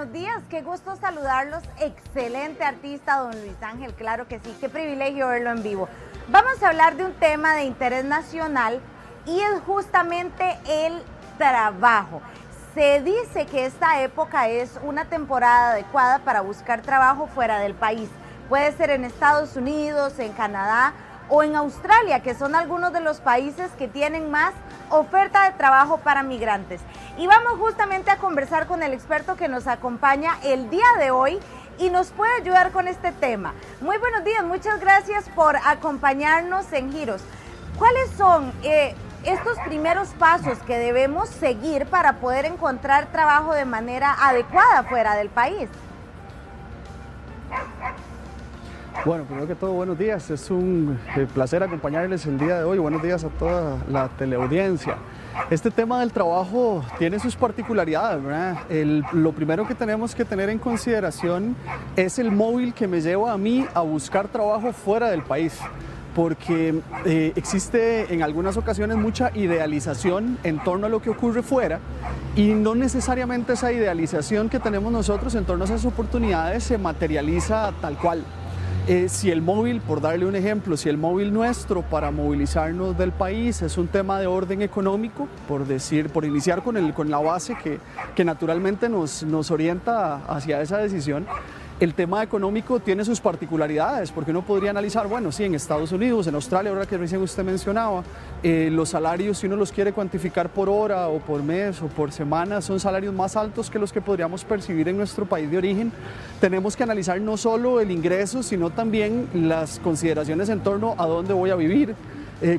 buenos días, qué gusto saludarlos, excelente artista don Luis Ángel, claro que sí, qué privilegio verlo en vivo. Vamos a hablar de un tema de interés nacional y es justamente el trabajo. Se dice que esta época es una temporada adecuada para buscar trabajo fuera del país. Puede ser en Estados Unidos, en Canadá o en Australia, que son algunos de los países que tienen más oferta de trabajo para migrantes. Y vamos justamente a conversar con el experto que nos acompaña el día de hoy y nos puede ayudar con este tema. Muy buenos días, muchas gracias por acompañarnos en Giros. ¿Cuáles son estos primeros pasos que debemos seguir para poder encontrar trabajo de manera adecuada fuera del país? Bueno, primero que todo, buenos días. Es un placer acompañarles el día de hoy. Buenos días a toda la teleaudiencia. Este tema del trabajo tiene sus particularidades, ¿verdad? Lo primero que tenemos que tener en consideración es el móvil que me lleva a mí a buscar trabajo fuera del país, porque existe en algunas ocasiones mucha idealización en torno a lo que ocurre fuera y no necesariamente esa idealización que tenemos nosotros en torno a esas oportunidades se materializa tal cual. Si el móvil, por darle un ejemplo, si el móvil nuestro para movilizarnos del país es un tema de orden económico, por iniciar con la base que naturalmente nos orienta hacia esa decisión, el tema económico tiene sus particularidades, porque uno podría analizar, bueno, sí, en Estados Unidos, en Australia, ahora que recién usted mencionaba, los salarios, si uno los quiere cuantificar por hora o por mes o por semana, son salarios más altos que los que podríamos percibir en nuestro país de origen. Tenemos que analizar no solo el ingreso, sino también las consideraciones en torno a dónde voy a vivir,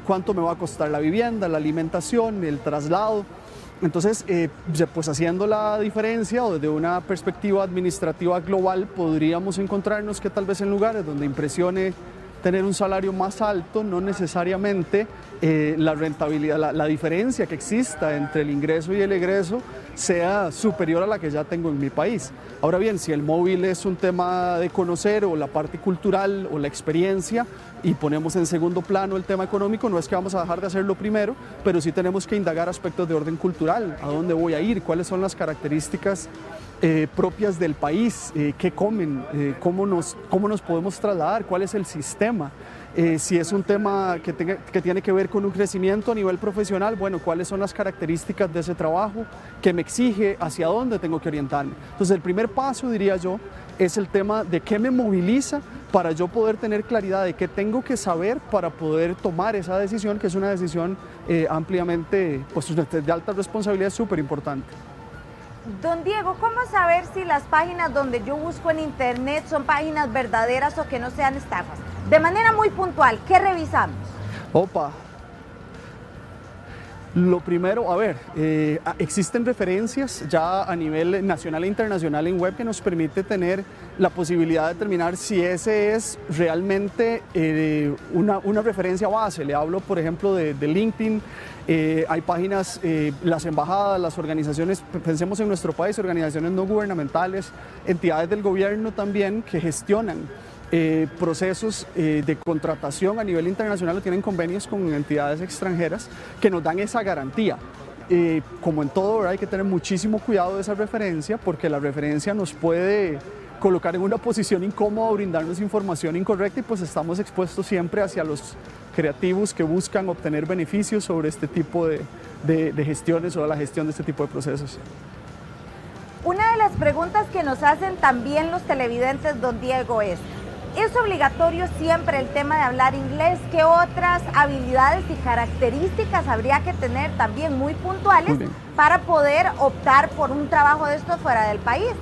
cuánto me va a costar la vivienda, la alimentación, el traslado. Entonces, pues haciendo la diferencia o desde una perspectiva administrativa global, podríamos encontrarnos que tal vez en lugares donde impresione tener un salario más alto, no necesariamente la rentabilidad, la diferencia que exista entre el ingreso y el egreso sea superior a la que ya tengo en mi país. Ahora bien, si el móvil es un tema de conocer o la parte cultural o la experiencia y ponemos en segundo plano el tema económico, no es que vamos a dejar de hacerlo primero, pero sí tenemos que indagar aspectos de orden cultural, a dónde voy a ir, cuáles son las características propias del país, qué comen, cómo nos podemos trasladar, cuál es el sistema. Si es un tema que tiene que ver con un crecimiento a nivel profesional, bueno, cuáles son las características de ese trabajo que me exige, hacia dónde tengo que orientarme. Entonces el primer paso, diría yo, es el tema de qué me moviliza para yo poder tener claridad de qué tengo que saber para poder tomar esa decisión, que es una decisión ampliamente, pues de alta responsabilidad, súper importante. Don Diego, ¿cómo saber si las páginas donde yo busco en internet son páginas verdaderas o que no sean estafas? De manera muy puntual, ¿qué revisamos? Opa. Lo primero, a ver, existen referencias ya a nivel nacional e internacional en web que nos permite tener la posibilidad de determinar si ese es realmente una referencia base. Le hablo, por ejemplo, de LinkedIn. Hay páginas, las embajadas, las organizaciones, pensemos en nuestro país, organizaciones no gubernamentales, entidades del gobierno también que gestionan procesos de contratación a nivel internacional, tienen convenios con entidades extranjeras que nos dan esa garantía. Como en todo, ¿verdad? Hay que tener muchísimo cuidado de esa referencia, porque la referencia nos puede colocar en una posición incómoda o brindarnos información incorrecta, y pues estamos expuestos siempre hacia los creativos que buscan obtener beneficios sobre este tipo de gestiones o la gestión de este tipo de procesos. Una de las preguntas que nos hacen también los televidentes, don Diego, ¿es obligatorio siempre el tema de hablar inglés? ¿Qué otras habilidades y características habría que tener también muy puntuales para poder optar por un trabajo de estos fuera del país?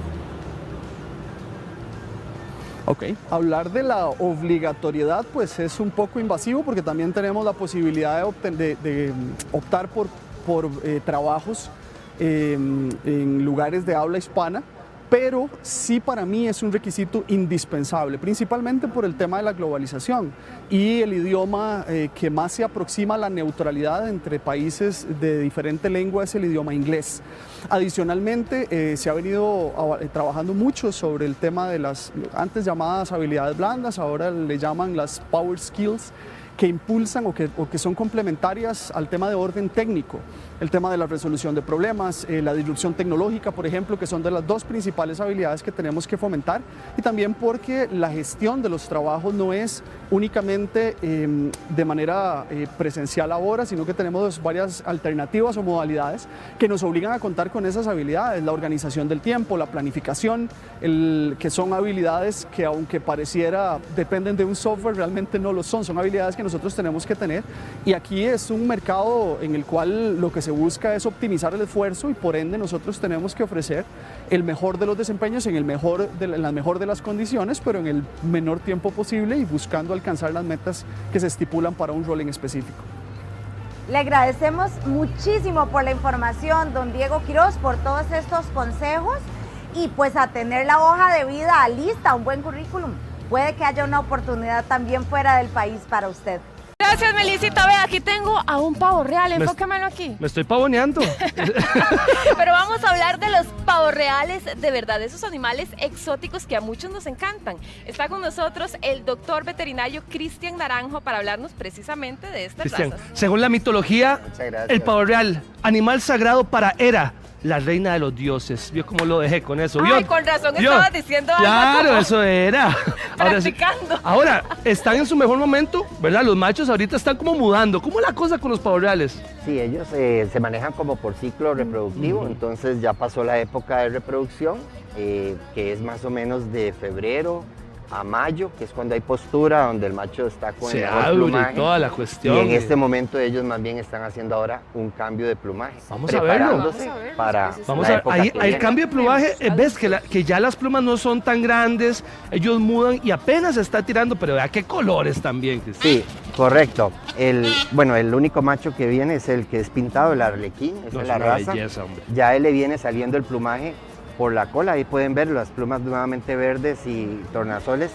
Ok, hablar de la obligatoriedad pues es un poco invasivo, porque también tenemos la posibilidad de optar por trabajos en lugares de habla hispana, pero sí para mí es un requisito indispensable, principalmente por el tema de la globalización y el idioma que más se aproxima a la neutralidad entre países de diferente lengua es el idioma inglés. Adicionalmente, se ha venido trabajando mucho sobre el tema de las antes llamadas habilidades blandas, ahora le llaman las power skills, que impulsan o que son complementarias al tema de orden técnico, el tema de la resolución de problemas, la disrupción tecnológica, por ejemplo, que son de las dos principales habilidades que tenemos que fomentar, y también porque la gestión de los trabajos no es únicamente de manera presencial ahora, sino que tenemos varias alternativas o modalidades que nos obligan a contar con esas habilidades, la organización del tiempo, la planificación, que son habilidades que aunque pareciera dependen de un software, realmente no lo son habilidades que nosotros tenemos que tener, y aquí es un mercado en el cual lo que se busca es optimizar el esfuerzo y por ende nosotros tenemos que ofrecer el mejor de los desempeños en la mejor de las condiciones, pero en el menor tiempo posible y buscando alcanzar las metas que se estipulan para un rol en específico. Le agradecemos muchísimo por la información, don Diego Quiroz, por todos estos consejos y pues a tener la hoja de vida lista, un buen currículum. Puede que haya una oportunidad también fuera del país para usted. Gracias, Melisita. Ve, aquí tengo a un pavo real, enfócamelo aquí. Me estoy pavoneando. Pero vamos a hablar de los pavos reales, de verdad, esos animales exóticos que a muchos nos encantan. Está con nosotros el doctor veterinario Cristian Naranjo para hablarnos precisamente de estas razas. Según la mitología, el pavo real, animal sagrado para Hera, la reina de los dioses. ¿Vio cómo lo dejé con eso? ¿Vio? Ay, con razón estabas diciendo algo. Claro, como eso era. practicando. Ahora, están en su mejor momento, ¿verdad? Los machos ahorita están como mudando. ¿Cómo es la cosa con los pavos reales? Sí, ellos se manejan como por ciclo reproductivo, entonces ya pasó la época de reproducción, que es más o menos de febrero a mayo, que es cuando hay postura, donde el macho está con el mejor plumaje. Y toda la cuestión. Y en este momento ellos más bien están haciendo ahora un cambio de plumaje. Vamos a verlo. Para Vamos a ver, ahí el cambio de plumaje, ves que ya las plumas no son tan grandes, ellos mudan y apenas se está tirando, pero vea qué colores también, Cristian. Sí, correcto. El único macho que viene es el que es pintado, el arlequín, esa es la raza. Belleza, hombre. Ya él le viene saliendo el plumaje por la cola, ahí pueden ver las plumas nuevamente verdes y tornasoles.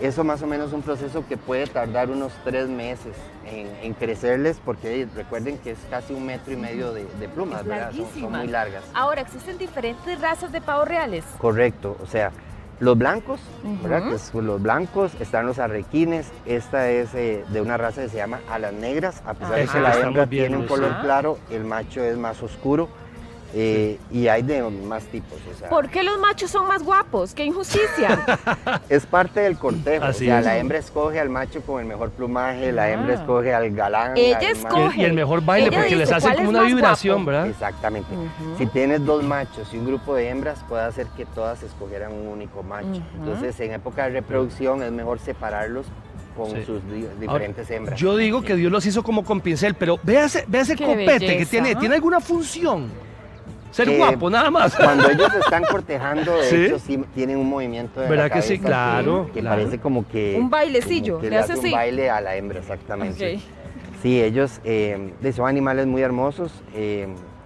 Eso más o menos es un proceso que puede tardar unos 3 meses en crecerles, porque recuerden que es casi 1,5 metros de plumas, ¿verdad? Son muy largas. Ahora, ¿existen diferentes razas de pavos reales? Correcto, o sea, los blancos, ¿verdad? Los blancos, están los arlequines, esta es de una raza que se llama alas negras, a pesar de que la hembra tiene un color claro, el macho es más oscuro. Y hay de más tipos. O sea, ¿por qué los machos son más guapos? ¡Qué injusticia! es parte del cortejo. Así o sea, es. la hembra escoge al macho con el mejor plumaje, la hembra escoge al galán. Ella escoge. Y el mejor baile, Ella porque dice, les hace ¿cuál como es una más vibración, guapo? ¿verdad? Exactamente. Si tienes 2 machos y un grupo de hembras, puede hacer que todas escogieran un único macho. Entonces, en época de reproducción es mejor separarlos con sus diferentes hembras. Yo digo que Dios los hizo como con pincel, pero vea ese Qué copete belleza, que tiene. ¿no? ¿Tiene alguna función? Ser guapo, nada más. Cuando ellos están cortejando, de ¿Sí? hecho, sí tienen un movimiento de ¿Verdad la que sí? cabeza Claro, que claro. parece como que... Un bailecillo, como que le hace un así. baile a la hembra, exactamente. Ok. Sí, ellos son animales muy hermosos.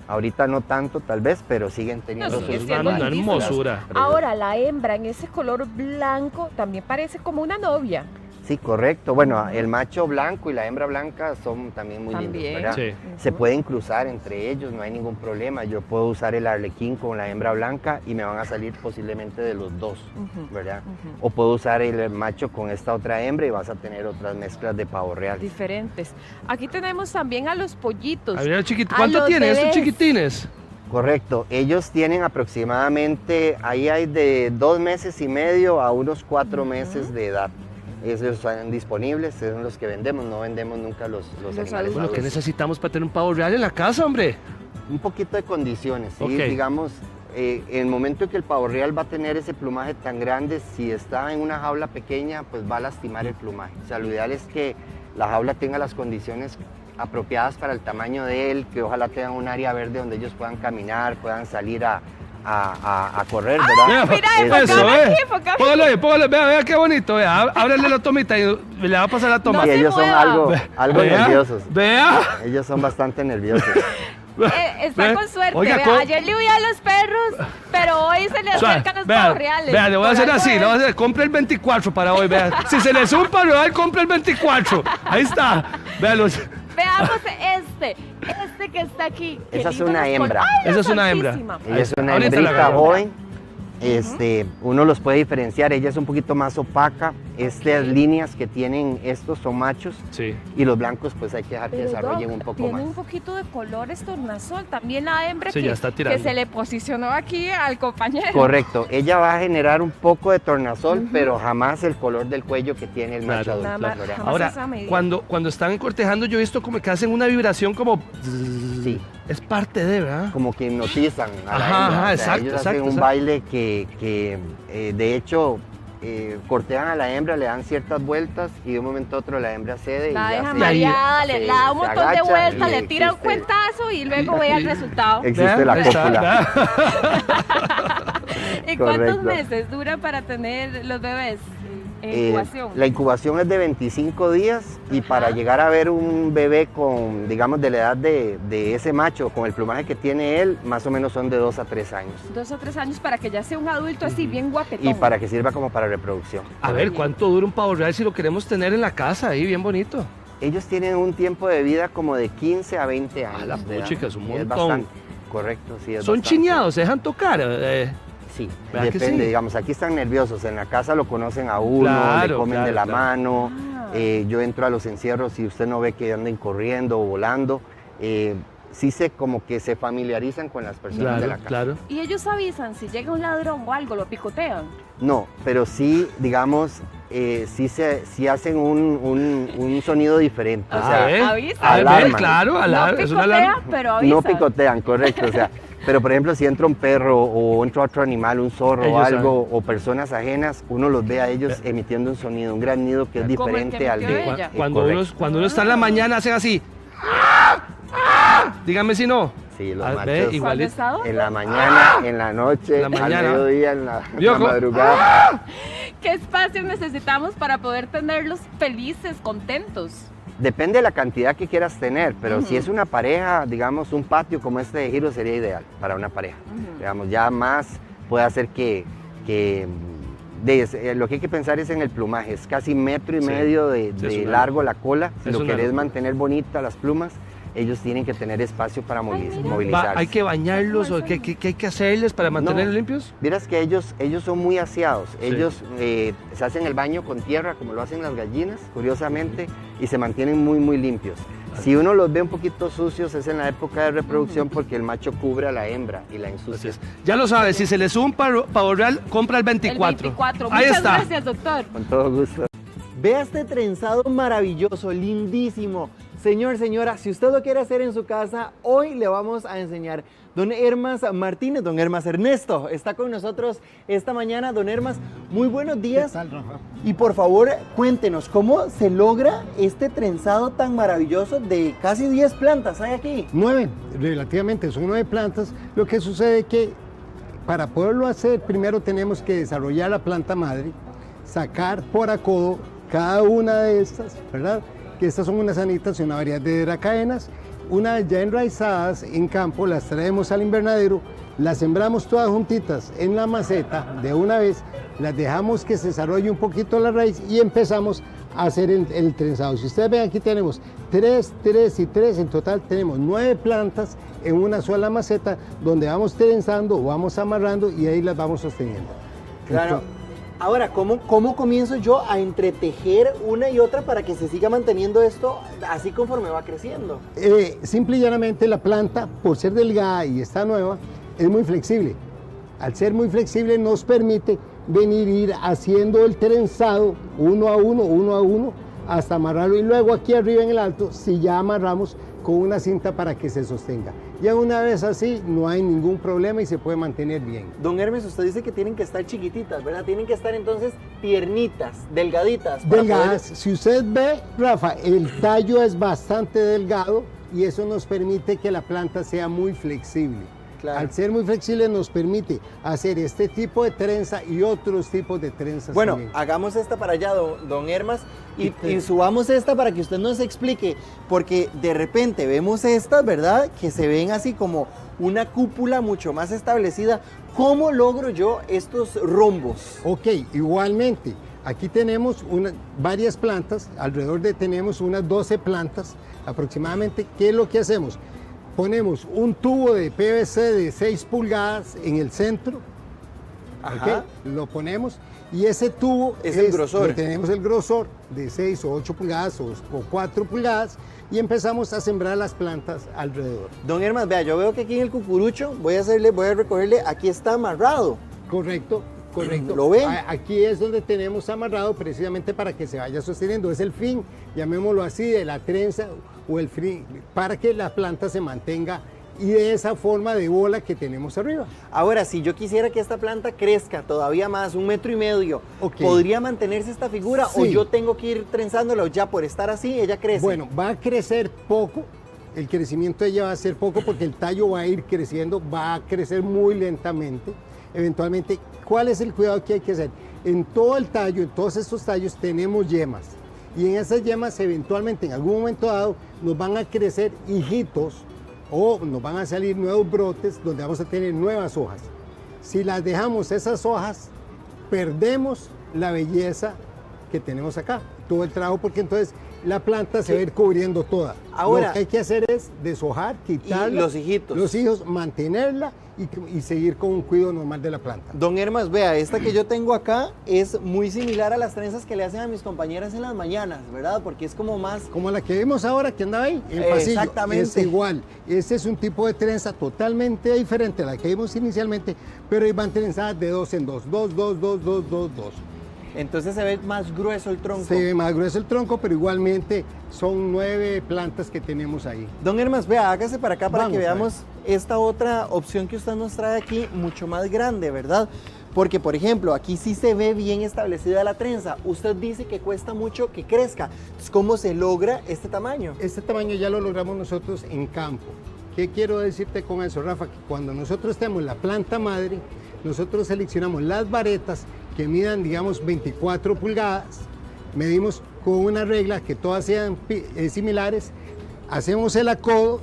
Ahorita no tanto, tal vez, pero siguen teniendo No, sigue sus siendo una lindísima. hermosura. Ahora, la hembra en ese color blanco también parece como una novia. Sí, correcto. Bueno, el macho blanco y la hembra blanca son también muy lindos, También. ¿verdad? Sí. Se pueden cruzar entre ellos, no hay ningún problema. Yo puedo usar el arlequín con la hembra blanca y me van a salir posiblemente de los dos, ¿verdad? O puedo usar el macho con esta otra hembra y vas a tener otras mezclas de pavo real. Diferentes. Aquí tenemos también a los pollitos. A ver, chiquito, A ¿cuánto los tienen estos bebés. chiquitines? Correcto, ellos tienen aproximadamente, ahí hay de 2 meses y medio a unos 4 meses de edad. Esos están disponibles, son los que vendemos, no vendemos nunca los animales adultos. Bueno, ¿qué adultos. necesitamos para tener un pavo real en la casa, hombre? Un poquito de condiciones, ¿sí? Ok. Digamos, en el momento en que el pavo real va a tener ese plumaje tan grande, si está en una jaula pequeña, pues va a lastimar el plumaje. O sea, lo ideal es que la jaula tenga las condiciones apropiadas para el tamaño de él, que ojalá tengan un área verde donde ellos puedan caminar, puedan salir a correr, ¿verdad? mira, eso, enfócame aquí. Póngale, vea qué bonito, vea, ábrele la tomita y le va a pasar la toma. Y se ellos son mueva. algo Vea, nerviosos. Vea. Ellos son bastante nerviosos. Está Ve. con suerte. Oiga, Vea, ayer le huí a los perros, pero hoy se le acercan los pavos reales. Vea, le voy a Por hacer algo así, es. le voy a hacer, compre el 24 para hoy, vea. Si se le sube un pavo real, compre el 24. Ahí está. Vea los... Veamos este que está aquí. Qué Esa es lindo una los hembra. colores. Ay, Esa es una hembra. santísima. Ella es una Ahorita la hembrita agarro. joven, uno los puede diferenciar, ella es un poquito más opaca, Estas líneas que tienen estos son machos Sí. y los blancos pues hay que dejar que Pero, desarrollen Doc, un poco tiene más. un poquito de colores tornasol. También la hembra Sí, que, ya está tirando. que se le posicionó aquí al compañero. Correcto, ella va a generar un poco de tornasol, pero jamás el color del cuello que tiene el macho Claro. adulto. Nada más, Floriana. jamás. Ahora, esa medida. cuando están cortejando, yo he visto como que hacen una vibración como... Sí, Es parte de, ¿verdad? como que hipnotizan a la Ajá, hembra. ajá, O sea, exacto, ellos exacto, hacen un exacto. baile que de hecho cortejan a la hembra, le dan ciertas vueltas y de un momento a otro la hembra cede La y ya deja se- mareada, le se- da un se montón de agacha vueltas, y le tira un existe- cuentazo y luego ve el resultado. Existe Vean, la ahí está, cópula. ¿Y cuántos correcto. meses dura para tener los bebés en Eh, incubación? La incubación es de 25 días y para llegar a ver un bebé con, digamos, de la edad de ese macho, con el plumaje que tiene él, más o menos son de 2 a 3 años. 2 o 3 años para que ya sea un adulto así, bien guapetón. Y para que sirva como para reproducción. A ver, ¿cuánto dura un pavo real si lo queremos tener en la casa ahí, bien bonito? Ellos tienen un tiempo de vida como de 15 a 20 años. A la de edad. puchica, es un Y montón. bastante. Correcto, sí, es Son bastante. chineados, se dejan tocar. Sí, ¿Verdad que depende, sí? digamos, aquí están nerviosos, en la casa lo conocen a uno, Claro, le comen claro, de la claro. mano, Ah. yo entro a los encierros y usted no ve que anden corriendo o volando, sí como que se familiarizan con las personas de Claro, la casa. claro. Y ellos avisan si llega un ladrón o algo, lo picotean. No, pero sí, digamos, sí hacen un sonido diferente, o sea, avisa. alarman. Claro, alarma, No es una alarma. picotea, pero avisa. no picotean, correcto, o sea, pero por ejemplo si entra un perro o entra otro animal, un zorro o Ellos algo, o personas ajenas, uno los ve a ellos emitiendo un sonido, un granido que es Como el que diferente al emitió de... ella. Cuando uno está en la mañana hacen así. ¡Ah! ¡Ah! Dígame si no. Sí, los Ah, ve, machos igual. ¿Cuándo está, Doc? en la mañana, en la noche, En la mañana. al mediodía, en la ¿Vio cómo? madrugada. ¿Qué espacio necesitamos para poder tenerlos felices, contentos? Depende de la cantidad que quieras tener, pero si es una pareja, digamos, un patio como este de giro sería ideal para una pareja. Digamos, ya más puede hacer lo que hay que pensar es en el plumaje, es casi 1,5 metros Sí, de es una largo la cola. Si es lo una querés locura. mantener bonita las plumas, ellos tienen que tener espacio para movilizarse. ¿Hay que bañarlos o qué hay que hacerles para mantenerlos No. limpios? Vieras que ellos son muy aseados. Ellos se hacen el baño con tierra, como lo hacen las gallinas, curiosamente, y se mantienen muy, muy limpios. Si uno los ve un poquito sucios, es en la época de reproducción porque el macho cubre a la hembra y la Así ensucia. es. Ya lo sabes, si se le sube un pavo real, compra el 24. El 24. Ahí Muchas está. gracias, doctor. Con todo gusto. Vea este trenzado maravilloso, lindísimo. Señor, señora, si usted lo quiere hacer en su casa, hoy le vamos a enseñar. Don Hermas Martínez, don Hermas Ernesto, está con nosotros esta mañana. Don Hermas, muy buenos días. ¿Qué tal, Rafa? Y por favor, cuéntenos, ¿cómo se logra este trenzado tan maravilloso de casi 10 plantas hay aquí? 9, relativamente, son 9 plantas. Lo que sucede es que para poderlo hacer, primero tenemos que desarrollar la planta madre, sacar por a codo cada una de estas, ¿verdad? Que estas son unas anitas y una variedad de dracaenas. Una vez ya enraizadas en campo, las traemos al invernadero, las sembramos todas juntitas en la maceta de una vez, las dejamos que se desarrolle un poquito la raíz y empezamos a hacer el trenzado. Si ustedes ven, aquí tenemos 3, 3 y 3, en total tenemos 9 plantas en una sola maceta donde vamos trenzando, vamos amarrando y ahí las vamos sosteniendo. Claro. Ahora, ¿cómo comienzo yo a entretejer una y otra para que se siga manteniendo esto así conforme va creciendo? Simple y llanamente la planta, por ser delgada y está nueva, es muy flexible. Al ser muy flexible nos permite ir haciendo el trenzado uno a uno, hasta amarrarlo. Y luego aquí arriba en el alto, si ya amarramos con una cinta para que se sostenga. Ya una vez así, no hay ningún problema y se puede mantener bien. Don Hermes, usted dice que tienen que estar chiquititas, ¿verdad? Tienen que estar entonces tiernitas, delgaditas. para Delgadas, si usted ve, Rafa, el tallo es bastante delgado y eso nos permite que la planta sea muy flexible. Claro. Al ser muy flexible nos permite hacer este tipo de trenza y otros tipos de trenzas Bueno, también. hagamos esta para allá, don Hermas, y subamos esta para que usted nos explique, porque de repente vemos estas, ¿verdad? Que se ven así como una cúpula mucho más establecida. ¿Cómo logro yo estos rombos? Ok, igualmente, aquí tenemos varias plantas, tenemos unas 12 plantas aproximadamente. ¿Qué es lo que hacemos? Ponemos un tubo de PVC de 6 pulgadas en el centro, ¿ok? Lo ponemos y ese tubo es el grosor. Tenemos el grosor de 6 o 8 pulgadas o 4 pulgadas y empezamos a sembrar las plantas alrededor. Don Hermas, vea, yo veo que aquí en el cucurucho, voy a recogerle, aquí está amarrado. Correcto. ¿Lo ven? Aquí es donde tenemos amarrado precisamente para que se vaya sosteniendo. Es el fin, llamémoslo así, de la trenza o el fin, para que la planta se mantenga y de esa forma de bola que tenemos arriba. Ahora, si yo quisiera que esta planta crezca todavía más, 1,5 metros, ¿podría mantenerse esta figura Sí. o yo tengo que ir trenzándolo ya por estar así, ella crece? Bueno, va a crecer poco, el crecimiento de ella va a ser poco porque el tallo va a ir creciendo, va a crecer muy lentamente. Eventualmente, ¿cuál es el cuidado que hay que hacer? En todo el tallo, en todos estos tallos tenemos yemas y en esas yemas eventualmente en algún momento dado nos van a crecer hijitos o nos van a salir nuevos brotes donde vamos a tener nuevas hojas. Si las dejamos esas hojas, perdemos la belleza que tenemos acá, todo el trabajo, porque entonces la planta se va a ir cubriendo toda. Ahora, lo que hay que hacer es deshojar, quitarla, los hijitos. los hijos, mantenerla y seguir con un cuidado normal de la planta. Don Hermas, vea, esta que yo tengo acá es muy similar a las trenzas que le hacen a mis compañeras en las mañanas, ¿verdad? Porque es como más... Como la que vemos ahora, que andaba ahí, en el pasillo. Exactamente. Es igual. Este es un tipo de trenza totalmente diferente a la que vimos inicialmente, pero ahí van trenzadas de 2 en 2. 2, 2, 2, 2, 2, 2. Entonces se ve más grueso el tronco. Se ve más grueso el tronco, pero igualmente son 9 plantas que tenemos ahí. Don Hermas, vea, hágase para acá para Vamos, que veamos esta otra opción que usted nos trae aquí, mucho más grande, ¿verdad? Porque, por ejemplo, aquí sí se ve bien establecida la trenza. Usted dice que cuesta mucho que crezca. Entonces, ¿cómo se logra este tamaño? Este tamaño ya lo logramos nosotros en campo. ¿Qué quiero decirte con eso, Rafa? Que cuando nosotros tenemos la planta madre, nosotros seleccionamos las varetas que midan, digamos, 24 pulgadas, medimos con una regla que todas sean similares, hacemos el acodo,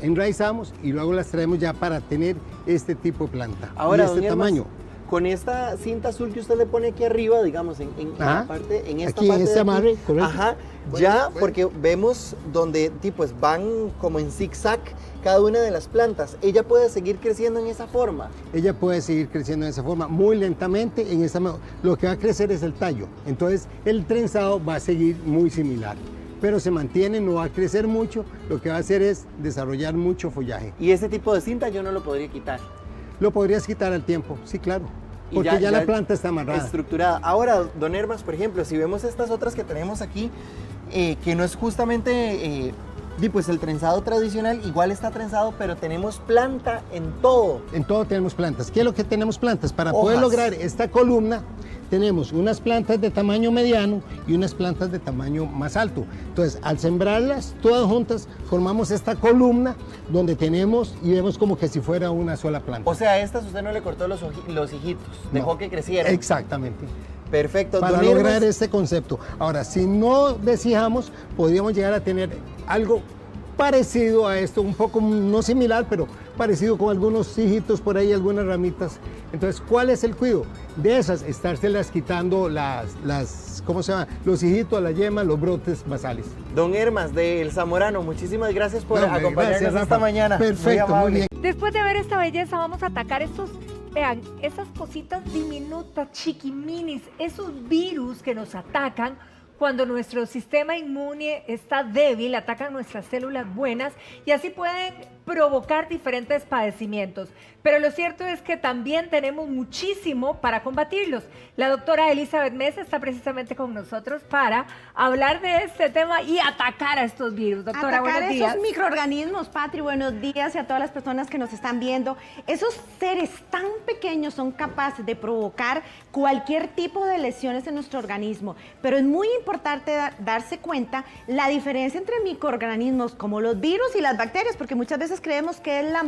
enraizamos y luego las traemos ya para tener este tipo de planta. Ahora, y este don Hermas, tamaño. con esta cinta azul que usted le pone aquí arriba, digamos, en Ajá. la parte, en esta Aquí, parte en este de aquí, amarre, correcto. ajá, Bueno, ya, bueno. porque vemos donde pues van como en zigzag cada una de las plantas. Ella puede seguir creciendo en esa forma. Ella puede seguir creciendo de esa forma muy lentamente. Lo que va a crecer es el tallo. Entonces el trenzado va a seguir muy similar. Pero se mantiene, no va a crecer mucho. Lo que va a hacer es desarrollar mucho follaje. Y ese tipo de cinta yo no lo podría quitar. Lo podrías quitar al tiempo, sí, claro. Y Porque ya la planta está amarrada. Estructurada. Ahora, don Hermas, por ejemplo, si vemos estas otras que tenemos aquí, que no es justamente pues el trenzado tradicional, igual está trenzado, pero tenemos planta en todo. En todo tenemos plantas. ¿Qué es lo que tenemos plantas? Para Hojas. poder lograr esta columna, tenemos unas plantas de tamaño mediano y unas plantas de tamaño más alto. Entonces, al sembrarlas todas juntas, formamos esta columna donde tenemos y vemos como que si fuera una sola planta. O sea, a estas usted no le cortó los hijitos, dejó No. que crecieran. Exactamente. Perfecto. Para Don lograr Hermas, este concepto. Ahora, si no deshijamos, podríamos llegar a tener algo parecido a esto, un poco no similar, pero parecido con algunos hijitos por ahí, algunas ramitas. Entonces, ¿cuál es el cuidado? De esas, estárselas quitando ¿cómo se llama? Los hijitos, las yemas, los brotes basales. Don Hermas de El Zamorano, muchísimas gracias por No, hombre, acompañarnos gracias, esta Rafa. mañana. Perfecto, muy amable. bien. Después de ver esta belleza, vamos a atacar vean, esas cositas diminutas, chiquiminis, esos virus que nos atacan cuando nuestro sistema inmune está débil, atacan nuestras células buenas y así pueden provocar diferentes padecimientos. Pero lo cierto es que también tenemos muchísimo para combatirlos. La doctora Elizabeth Mesa está precisamente con nosotros para hablar de este tema y atacar a estos virus. Doctora, Atacar buenos días. esos microorganismos, Patri, buenos días y a todas las personas que nos están viendo. Esos seres tan pequeños son capaces de provocar cualquier tipo de lesiones en nuestro organismo, pero es muy importante darse cuenta la diferencia entre microorganismos como los virus y las bacterias, porque muchas veces creemos que es la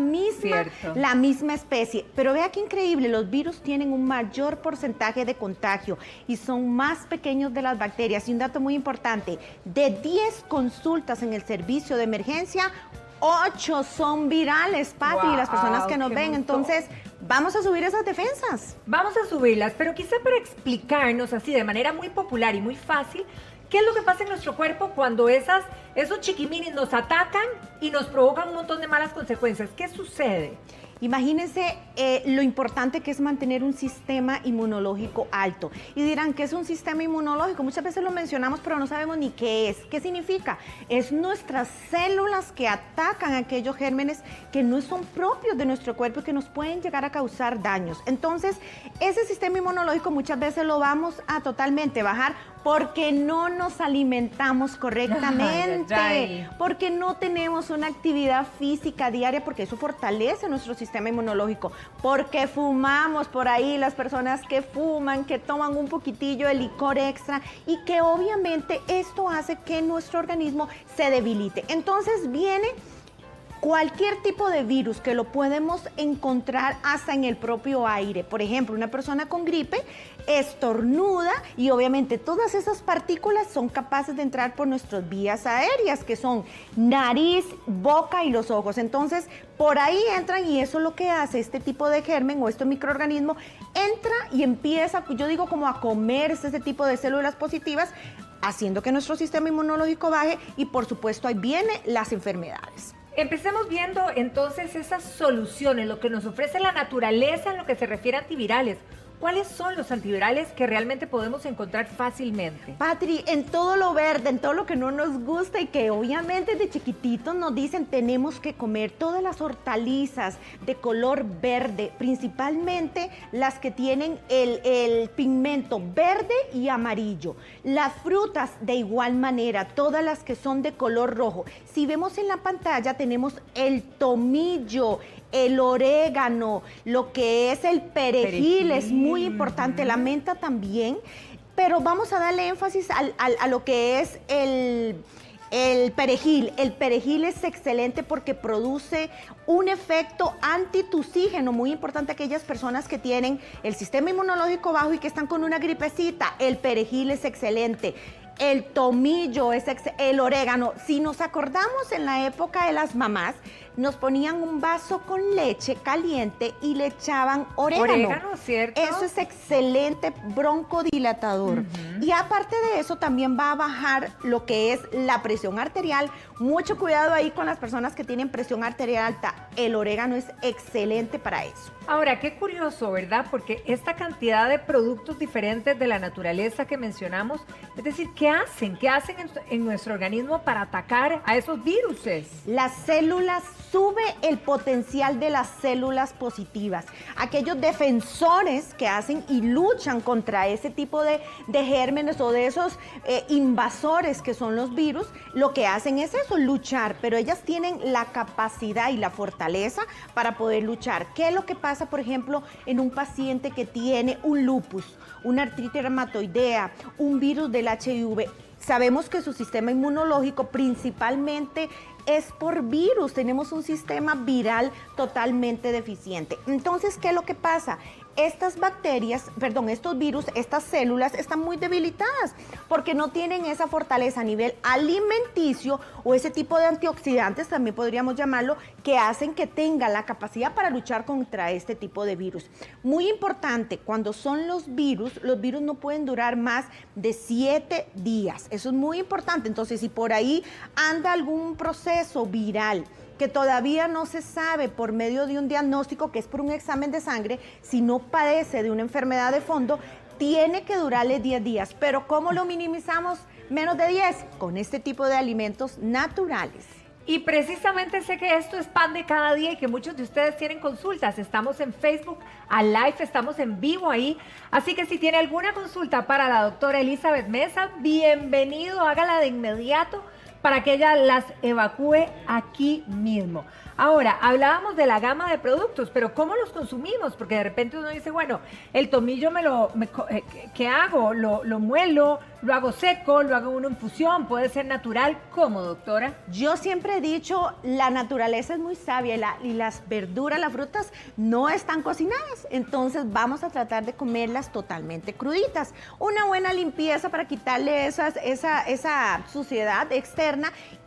misma especie, pero vea qué increíble, los virus tienen un mayor porcentaje de contagio y son más pequeños de las bacterias. Y un dato muy importante, de 10 consultas en el servicio de emergencia, 8 son virales, Pati, y las personas que nos qué ven. montón. Entonces, vamos a subir esas defensas. Vamos a subirlas, pero quizá para explicarnos así de manera muy popular y muy fácil, ¿qué es lo que pasa en nuestro cuerpo cuando esos chiquiminis nos atacan y nos provocan un montón de malas consecuencias? ¿Qué sucede? Imagínense lo importante que es mantener un sistema inmunológico alto. Y dirán, ¿qué es un sistema inmunológico? Muchas veces lo mencionamos, pero no sabemos ni qué es. ¿Qué significa? Es nuestras células que atacan aquellos gérmenes que no son propios de nuestro cuerpo y que nos pueden llegar a causar daños. Entonces, ese sistema inmunológico muchas veces lo vamos a totalmente bajar porque no nos alimentamos correctamente, porque no tenemos una actividad física diaria, porque eso fortalece nuestro sistema inmunológico, porque fumamos por ahí, las personas que fuman, que toman un poquitillo de licor extra y que obviamente esto hace que nuestro organismo se debilite. Entonces viene cualquier tipo de virus que lo podemos encontrar hasta en el propio aire. Por ejemplo, una persona con gripe estornuda y obviamente todas esas partículas son capaces de entrar por nuestras vías aéreas, que son nariz, boca y los ojos. Entonces, por ahí entran y eso es lo que hace este tipo de germen o este microorganismo, entra y empieza, yo digo, como a comerse ese tipo de células positivas, haciendo que nuestro sistema inmunológico baje y por supuesto ahí vienen las enfermedades. Empecemos viendo entonces esas soluciones, lo que nos ofrece la naturaleza en lo que se refiere a antivirales. ¿Cuáles son los antivirales que realmente podemos encontrar fácilmente? Patri, en todo lo verde, en todo lo que no nos gusta y que obviamente de chiquititos nos dicen tenemos que comer todas las hortalizas de color verde, principalmente las que tienen el pigmento verde y amarillo. Las frutas de igual manera, todas las que son de color rojo. Si vemos en la pantalla tenemos el tomillo, el orégano, lo que es el perejil, es muy importante, la menta también, pero vamos a darle énfasis a lo que es el perejil. El perejil es excelente porque produce un efecto antitusígeno, muy importante a aquellas personas que tienen el sistema inmunológico bajo y que están con una gripecita. El perejil es excelente. El tomillo, el orégano. Si nos acordamos en la época de las mamás, nos ponían un vaso con leche caliente y le echaban orégano. Orégano, ¿cierto? Eso es excelente broncodilatador. Y aparte de eso, también va a bajar lo que es la presión arterial. Mucho cuidado ahí con las personas que tienen presión arterial alta. El orégano es excelente para eso. Ahora, qué curioso, ¿verdad? Porque esta cantidad de productos diferentes de la naturaleza que mencionamos, es decir, ¿qué hacen? ¿Qué hacen en nuestro organismo para atacar a esos viruses? Las células, sube el potencial de las células positivas. Aquellos defensores que hacen y luchan contra ese tipo de gérmenes o de esos invasores que son los virus, lo que hacen es eso, luchar, pero ellas tienen la capacidad y la fortaleza para poder luchar. ¿Qué es lo que pasa, por ejemplo, en un paciente que tiene un lupus, una artritis reumatoidea, un virus del HIV? Sabemos que su sistema inmunológico principalmente es por virus, tenemos un sistema viral totalmente deficiente. Entonces, ¿qué es lo que pasa? Estas bacterias, perdón, estos virus, estas células están muy debilitadas porque no tienen esa fortaleza a nivel alimenticio o ese tipo de antioxidantes, también podríamos llamarlo, que hacen que tengan la capacidad para luchar contra este tipo de virus. Muy importante, cuando son los virus no pueden durar más de 7 días. Eso es muy importante. Entonces, si por ahí anda algún proceso viral que todavía no se sabe por medio de un diagnóstico, que es por un examen de sangre, si no padece de una enfermedad de fondo, tiene que durarle 10 días. Pero ¿cómo lo minimizamos? Menos de 10, con este tipo de alimentos naturales. Y precisamente sé que esto es pan de cada día y que muchos de ustedes tienen consultas. Estamos en Facebook, a live, estamos en vivo ahí. Así que si tiene alguna consulta para la doctora Elizabeth Mesa, bienvenido, hágala de inmediato para que ella las evacúe aquí mismo. Ahora, hablábamos de la gama de productos, pero ¿cómo los consumimos? Porque de repente uno dice, bueno, el tomillo ¿qué hago? ¿Lo muelo? ¿Lo hago seco? ¿Lo hago en una infusión? ¿Puede ser natural? ¿Cómo, doctora? Yo siempre he dicho, la naturaleza es muy sabia y las verduras, las frutas no están cocinadas. Entonces vamos a tratar de comerlas totalmente cruditas. Una buena limpieza para quitarle esa suciedad externa,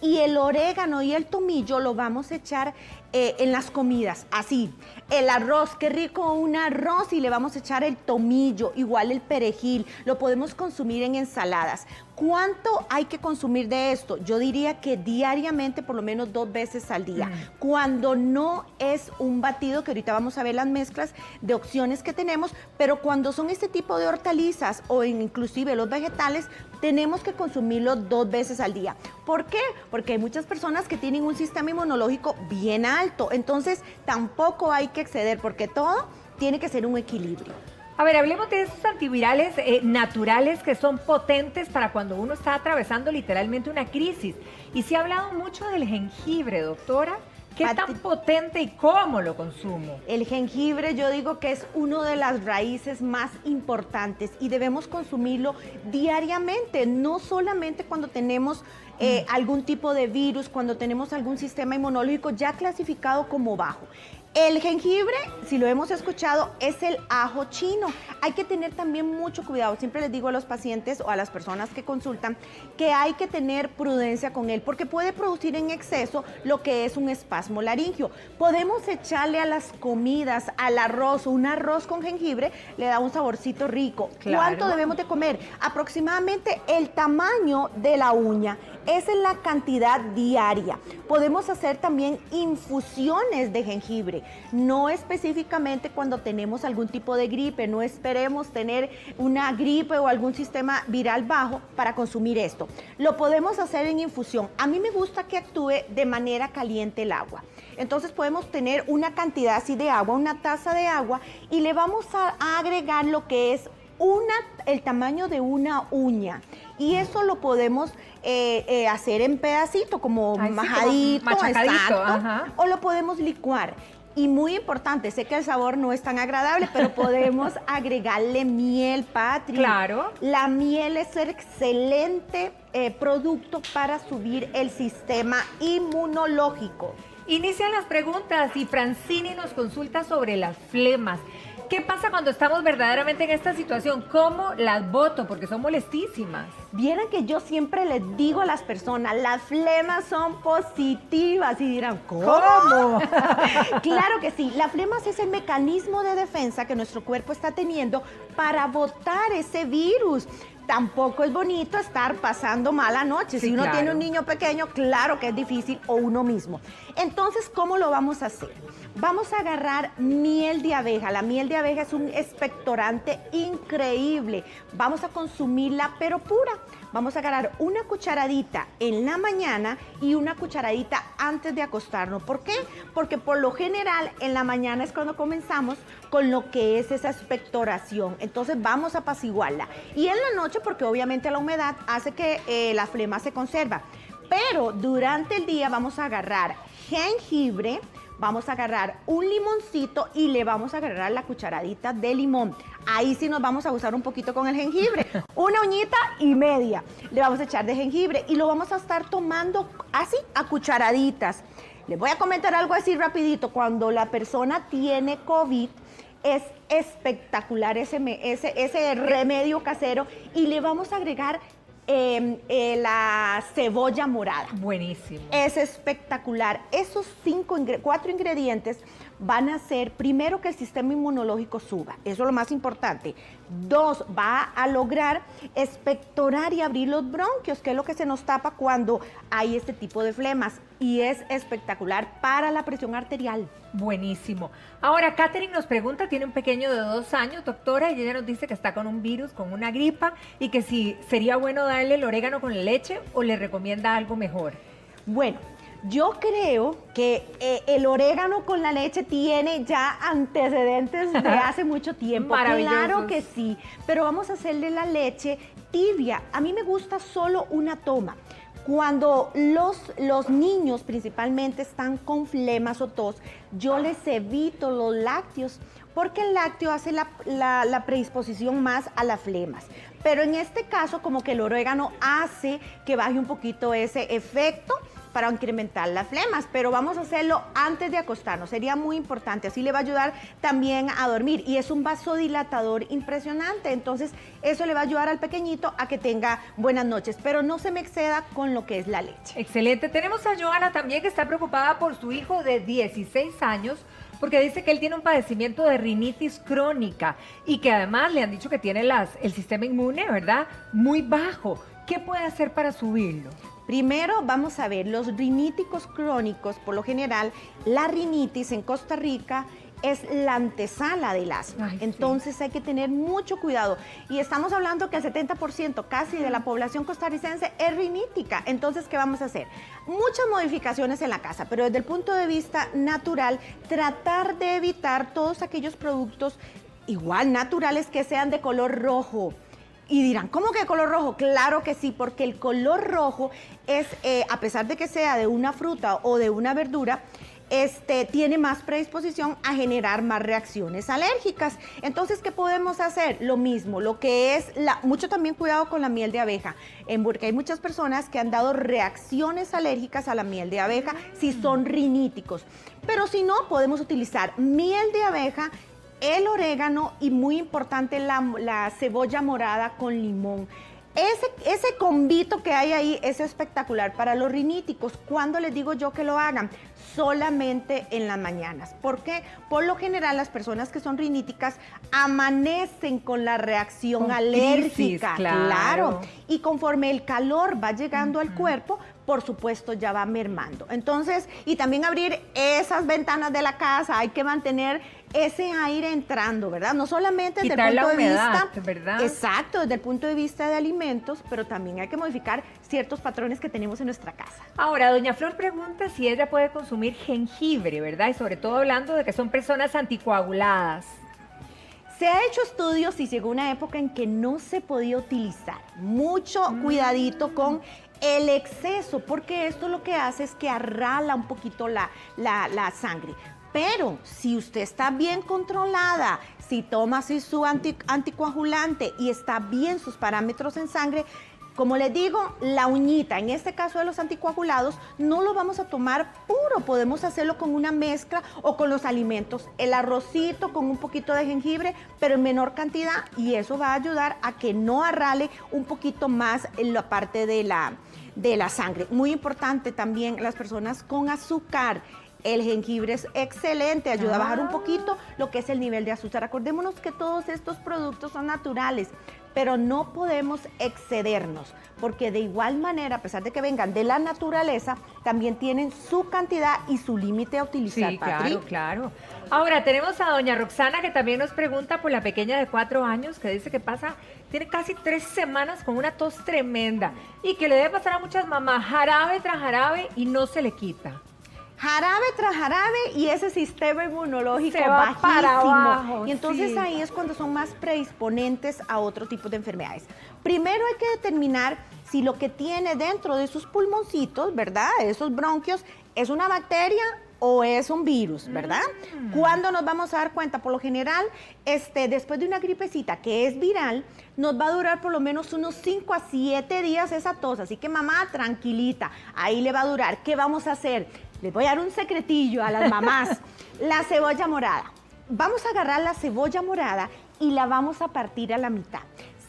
y el orégano y el tomillo lo vamos a echar en las comidas, así. El arroz, qué rico un arroz, y le vamos a echar el tomillo, igual el perejil, lo podemos consumir en ensaladas. ¿Cuánto hay que consumir de esto? Yo diría que diariamente, por lo menos 2 veces al día. Cuando no es un batido, que ahorita vamos a ver las mezclas de opciones que tenemos, pero cuando son este tipo de hortalizas o inclusive los vegetales, tenemos que consumirlo 2 veces al día. ¿Por qué? Porque hay muchas personas que tienen un sistema inmunológico bien alto, entonces tampoco hay que exceder, porque todo tiene que ser un equilibrio. A ver, hablemos de esos antivirales naturales que son potentes para cuando uno está atravesando literalmente una crisis. Y se ha hablado mucho del jengibre, doctora. ¿Qué tan potente y cómo lo consumo? El jengibre, yo digo que es una de las raíces más importantes y debemos consumirlo diariamente, no solamente cuando tenemos algún tipo de virus, cuando tenemos algún sistema inmunológico ya clasificado como bajo. El jengibre, si lo hemos escuchado, es el ajo chino. Hay que tener también mucho cuidado. Siempre les digo a los pacientes o a las personas que consultan que hay que tener prudencia con él porque puede producir en exceso lo que es un espasmo laringio. Podemos echarle a las comidas, al arroz, un arroz con jengibre le da un saborcito rico. Claro. ¿Cuánto debemos de comer? Aproximadamente el tamaño de la uña. Esa es la cantidad diaria. Podemos hacer también infusiones de jengibre, no específicamente cuando tenemos algún tipo de gripe, no esperemos tener una gripe o algún sistema viral bajo para consumir esto. Lo podemos hacer en infusión. A mí me gusta que actúe de manera caliente el agua. Entonces podemos tener una cantidad así de agua, una taza de agua, y le vamos a agregar lo que es el tamaño de una uña. Y eso lo podemos hacer en pedacito, como majadito, como machacadito, exacto, ajá. O lo podemos licuar. Y muy importante, sé que el sabor no es tan agradable, pero podemos agregarle miel, Patri. Claro. La miel es un excelente producto para subir el sistema inmunológico. Inician las preguntas y Francini nos consulta sobre las flemas. ¿Qué pasa cuando estamos verdaderamente en esta situación? ¿Cómo las boto? Porque son molestísimas. Vieran que yo siempre les digo a las personas, las flemas son positivas, y dirán, ¿cómo? Claro que sí, las flemas es el mecanismo de defensa que nuestro cuerpo está teniendo para botar ese virus. Tampoco es bonito estar pasando mala noche. Sí, si uno claro. tiene un niño pequeño, claro que es difícil, o uno mismo. Entonces, ¿cómo lo vamos a hacer? Vamos a agarrar miel de abeja. La miel de abeja es un expectorante increíble. Vamos a consumirla, pero pura. Vamos a agarrar una cucharadita en la mañana y una cucharadita antes de acostarnos. ¿Por qué? Porque por lo general en la mañana es cuando comenzamos con lo que es esa expectoración. Entonces vamos a apaciguarla. Y en la noche, porque obviamente la humedad hace que la flema se conserva. Pero durante el día vamos a agarrar jengibre, vamos a agarrar un limoncito y le vamos a agarrar la cucharadita de limón. Ahí sí nos vamos a usar un poquito con el jengibre. Una uñita y media le vamos a echar de jengibre y lo vamos a estar tomando así, a cucharaditas. Les voy a comentar algo así rapidito. Cuando la persona tiene COVID, es espectacular ese remedio casero, y le vamos a agregar la cebolla morada. Buenísimo. Es espectacular. Esos 4 ingredientes van a hacer, primero, que el sistema inmunológico suba. Eso es lo más importante. 2, va a lograr expectorar y abrir los bronquios, que es lo que se nos tapa cuando hay este tipo de flemas. Y es espectacular para la presión arterial. Buenísimo. Ahora, Katherine nos pregunta, tiene un pequeño de 2 años, doctora, y ella nos dice que está con un virus, con una gripa, y que si sería bueno darle el orégano con la leche o le recomienda algo mejor. Bueno, yo creo que el orégano con la leche tiene ya antecedentes de hace mucho tiempo. Maravillosos. Claro que sí, pero vamos a hacerle la leche tibia. A mí me gusta solo una toma. Cuando los niños principalmente están con flemas o tos, yo les evito los lácteos, porque el lácteo hace la predisposición más a las flemas. Pero en este caso, como que el orégano hace que baje un poquito ese efecto para incrementar las flemas, pero vamos a hacerlo antes de acostarnos, sería muy importante, así le va a ayudar también a dormir, y es un vasodilatador impresionante, entonces eso le va a ayudar al pequeñito a que tenga buenas noches, pero no se me exceda con lo que es la leche. Excelente. Tenemos a Joana también, que está preocupada por su hijo de 16 años porque dice que él tiene un padecimiento de rinitis crónica y que además le han dicho que tiene el sistema inmune, ¿verdad?, muy bajo. ¿Qué puede hacer para subirlo? Primero vamos a ver, los riníticos crónicos, por lo general, la rinitis en Costa Rica es la antesala del asma. Ay, entonces hay que tener mucho cuidado. Y estamos hablando que el 70% casi de la población costarricense es rinítica. Entonces, ¿qué vamos a hacer? Muchas modificaciones en la casa, pero desde el punto de vista natural, tratar de evitar todos aquellos productos igual naturales que sean de color rojo. Y dirán, ¿cómo que color rojo? Claro que sí, porque el color rojo es, a pesar de que sea de una fruta o de una verdura, tiene más predisposición a generar más reacciones alérgicas. Entonces, ¿qué podemos hacer? Lo mismo, lo que es, mucho también cuidado con la miel de abeja, porque hay muchas personas que han dado reacciones alérgicas a la miel de abeja si son riníticos. Pero si no, podemos utilizar miel de abeja, el orégano y muy importante la cebolla morada con limón. Ese combito que hay ahí es espectacular para los riníticos. ¿Cuándo les digo yo que lo hagan? Solamente en las mañanas. ¿Por qué? Por lo general las personas que son riníticas amanecen con la reacción con alérgica. Crisis, claro. Y conforme el calor va llegando al cuerpo, por supuesto ya va mermando. Entonces, y también abrir esas ventanas de la casa, hay que mantener ese aire entrando, ¿verdad? No solamente desde el punto de vista, ¿verdad? Exacto, desde el punto de vista de alimentos, pero también hay que modificar ciertos patrones que tenemos en nuestra casa. Ahora, doña Flor pregunta si ella puede consumir jengibre, ¿verdad? Y sobre todo hablando de que son personas anticoaguladas. Se ha hecho estudios y llegó una época en que no se podía utilizar. Mucho cuidadito con el exceso, porque esto lo que hace es que arrala un poquito la sangre. Pero si usted está bien controlada, si toma así su anticoagulante y está bien sus parámetros en sangre, como les digo, la uñita, en este caso de los anticoagulados, no lo vamos a tomar puro, podemos hacerlo con una mezcla o con los alimentos, el arrocito con un poquito de jengibre, pero en menor cantidad, y eso va a ayudar a que no arrale un poquito más en la parte de la sangre. Muy importante también las personas con azúcar. El jengibre es excelente, ayuda a bajar un poquito lo que es el nivel de azúcar. Acordémonos que todos estos productos son naturales, pero no podemos excedernos, porque de igual manera, a pesar de que vengan de la naturaleza, también tienen su cantidad y su límite a utilizar. Sí, claro, claro. Ahora, tenemos a doña Roxana, que también nos pregunta por la pequeña de 4 años, que dice que tiene casi 3 semanas con una tos tremenda, y que le debe pasar a muchas mamás, jarabe tras jarabe, y no se le quita. Jarabe tras jarabe y ese sistema inmunológico se va bajísimo. Para abajo, y entonces sí. Ahí es cuando son más predisponentes a otro tipo de enfermedades. Primero hay que determinar si lo que tiene dentro de sus pulmoncitos, ¿verdad?, de esos bronquios, es una bacteria o es un virus, ¿verdad? ¿Cuándo nos vamos a dar cuenta? Por lo general, después de una gripecita que es viral, nos va a durar por lo menos unos 5 a 7 días esa tos. Así que mamá, tranquilita, ahí le va a durar. ¿Qué vamos a hacer? Les voy a dar un secretillo a las mamás. La cebolla morada. Vamos a agarrar la cebolla morada y la vamos a partir a la mitad.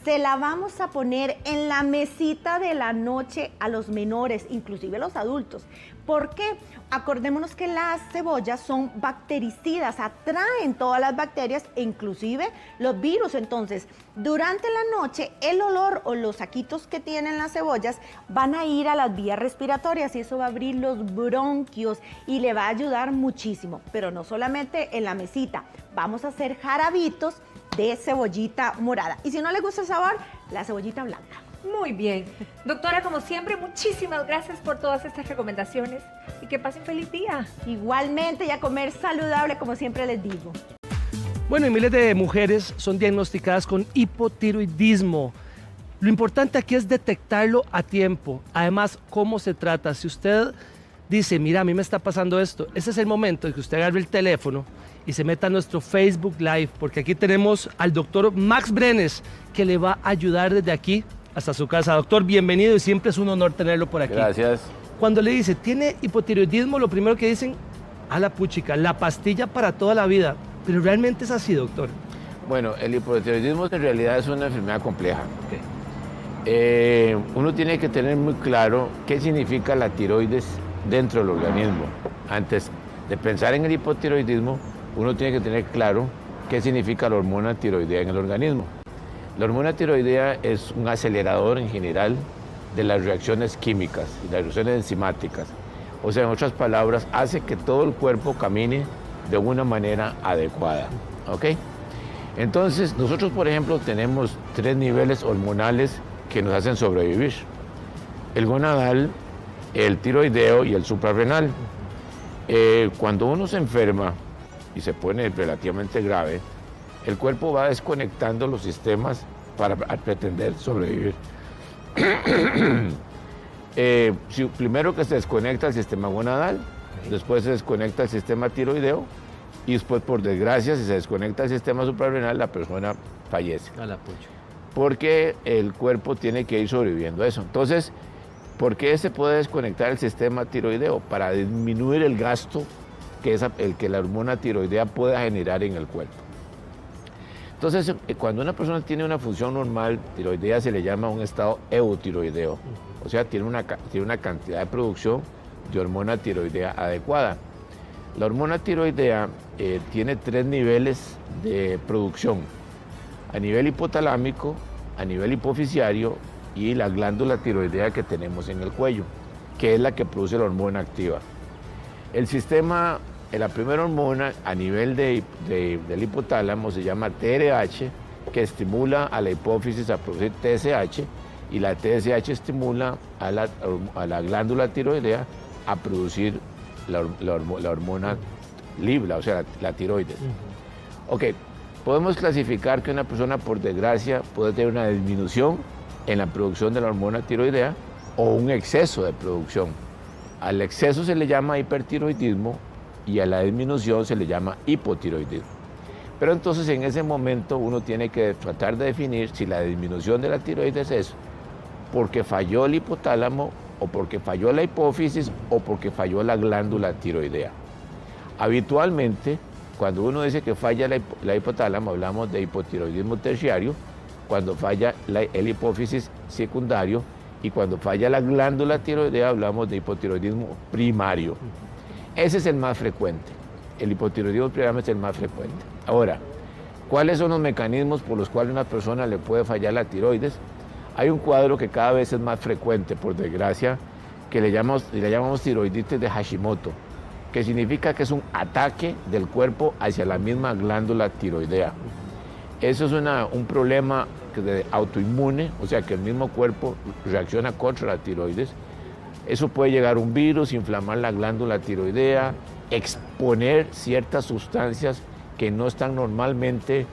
Se la vamos a poner en la mesita de la noche a los menores, inclusive a los adultos. ¿Por qué? Acordémonos que las cebollas son bactericidas, atraen todas las bacterias, inclusive los virus. Entonces, durante la noche, el olor o los saquitos que tienen las cebollas van a ir a las vías respiratorias y eso va a abrir los bronquios y le va a ayudar muchísimo. Pero no solamente en la mesita, vamos a hacer jarabitos de cebollita morada. Y si no le gusta el sabor, la cebollita blanca. Muy bien. Doctora, como siempre, muchísimas gracias por todas estas recomendaciones y que pasen feliz día. Igualmente, y a comer saludable, como siempre les digo. Bueno, y miles de mujeres son diagnosticadas con hipotiroidismo. Lo importante aquí es detectarlo a tiempo. Además, cómo se trata. Si usted dice, mira, a mí me está pasando esto, ese es el momento en que usted agarre el teléfono y se meta a nuestro Facebook Live, porque aquí tenemos al doctor Max Brenes, que le va a ayudar desde aquí hasta su casa. Doctor, bienvenido y siempre es un honor tenerlo por aquí. Gracias. Cuando le dice, tiene hipotiroidismo, lo primero que dicen, a la puchica, la pastilla para toda la vida. Pero realmente es así, doctor. Bueno, el hipotiroidismo en realidad es una enfermedad compleja. Uno tiene que tener muy claro qué significa la tiroides dentro del organismo. Antes de pensar en el hipotiroidismo, uno tiene que tener claro qué significa la hormona tiroidea en el organismo. La hormona tiroidea es un acelerador en general de las reacciones químicas y las reacciones enzimáticas. O sea, en otras palabras, hace que todo el cuerpo camine de una manera adecuada. ¿Ok? Entonces, nosotros, por ejemplo, tenemos 3 niveles hormonales que nos hacen sobrevivir. El gonadal, el tiroideo y el suprarrenal. Cuando uno se enferma y se pone relativamente grave, el cuerpo va desconectando los sistemas para pretender sobrevivir. Primero que se desconecta el sistema gonadal, después se desconecta el sistema tiroideo y después, por desgracia, si se desconecta el sistema suprarrenal, la persona fallece. Porque el cuerpo tiene que ir sobreviviendo a eso. Entonces, ¿por qué se puede desconectar el sistema tiroideo? Para disminuir el gasto que la hormona tiroidea pueda generar en el cuerpo. Entonces, cuando una persona tiene una función normal tiroidea, se le llama un estado eutiroideo. O sea, tiene una cantidad de producción de hormona tiroidea adecuada. La hormona tiroidea tiene 3 niveles de producción: a nivel hipotalámico, a nivel hipofisiario y la glándula tiroidea que tenemos en el cuello, que es la que produce la hormona activa. La primera hormona a nivel del hipotálamo se llama TRH, que estimula a la hipófisis a producir TSH, y la TSH estimula a la glándula tiroidea a producir la hormona Libra, o sea, la tiroides. Ok, podemos clasificar que una persona, por desgracia, puede tener una disminución en la producción de la hormona tiroidea o un exceso de producción. Al exceso se le llama hipertiroidismo y a la disminución se le llama hipotiroidismo. Pero entonces, en ese momento, uno tiene que tratar de definir si la disminución de la tiroides es porque falló el hipotálamo, o porque falló la hipófisis, o porque falló la glándula tiroidea. Habitualmente, cuando uno dice que falla la hipotálamo, hablamos de hipotiroidismo terciario, cuando falla el hipófisis secundario, y cuando falla la glándula tiroidea, hablamos de hipotiroidismo primario. Ese es el más frecuente. El hipotiroidismo primario es el más frecuente. Ahora, ¿cuáles son los mecanismos por los cuales a una persona le puede fallar la tiroides? Hay un cuadro que cada vez es más frecuente, por desgracia, que le llamamos tiroiditis de Hashimoto, que significa que es un ataque del cuerpo hacia la misma glándula tiroidea. Eso es un problema autoinmune, o sea que el mismo cuerpo reacciona contra la tiroides. Eso puede llegar a un virus, inflamar la glándula tiroidea, exponer ciertas sustancias que no están normalmente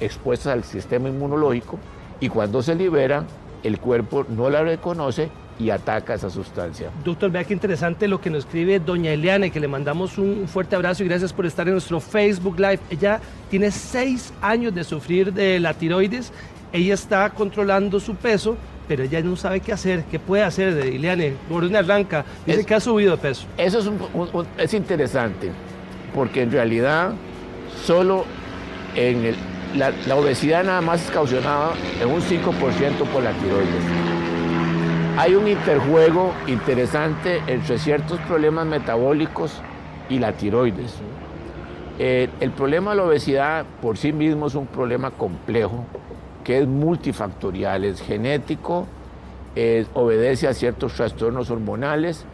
expuestas al sistema inmunológico, y cuando se libera, el cuerpo no la reconoce y ataca esa sustancia. Doctor, vea qué interesante lo que nos escribe doña Eliana, que le mandamos un fuerte abrazo y gracias por estar en nuestro Facebook Live. Ella tiene 6 años de sufrir de la tiroides, ella está controlando su peso, pero ella no sabe qué hacer, qué puede hacer, Eliane, por una arranca, dice que ha subido de peso. Eso es interesante, porque en realidad solo la obesidad nada más es causada en un 5% por la tiroides. Hay un interjuego interesante entre ciertos problemas metabólicos y la tiroides. El problema de la obesidad por sí mismo es un problema complejo, que es multifactorial, es genético, obedece a ciertos trastornos hormonales,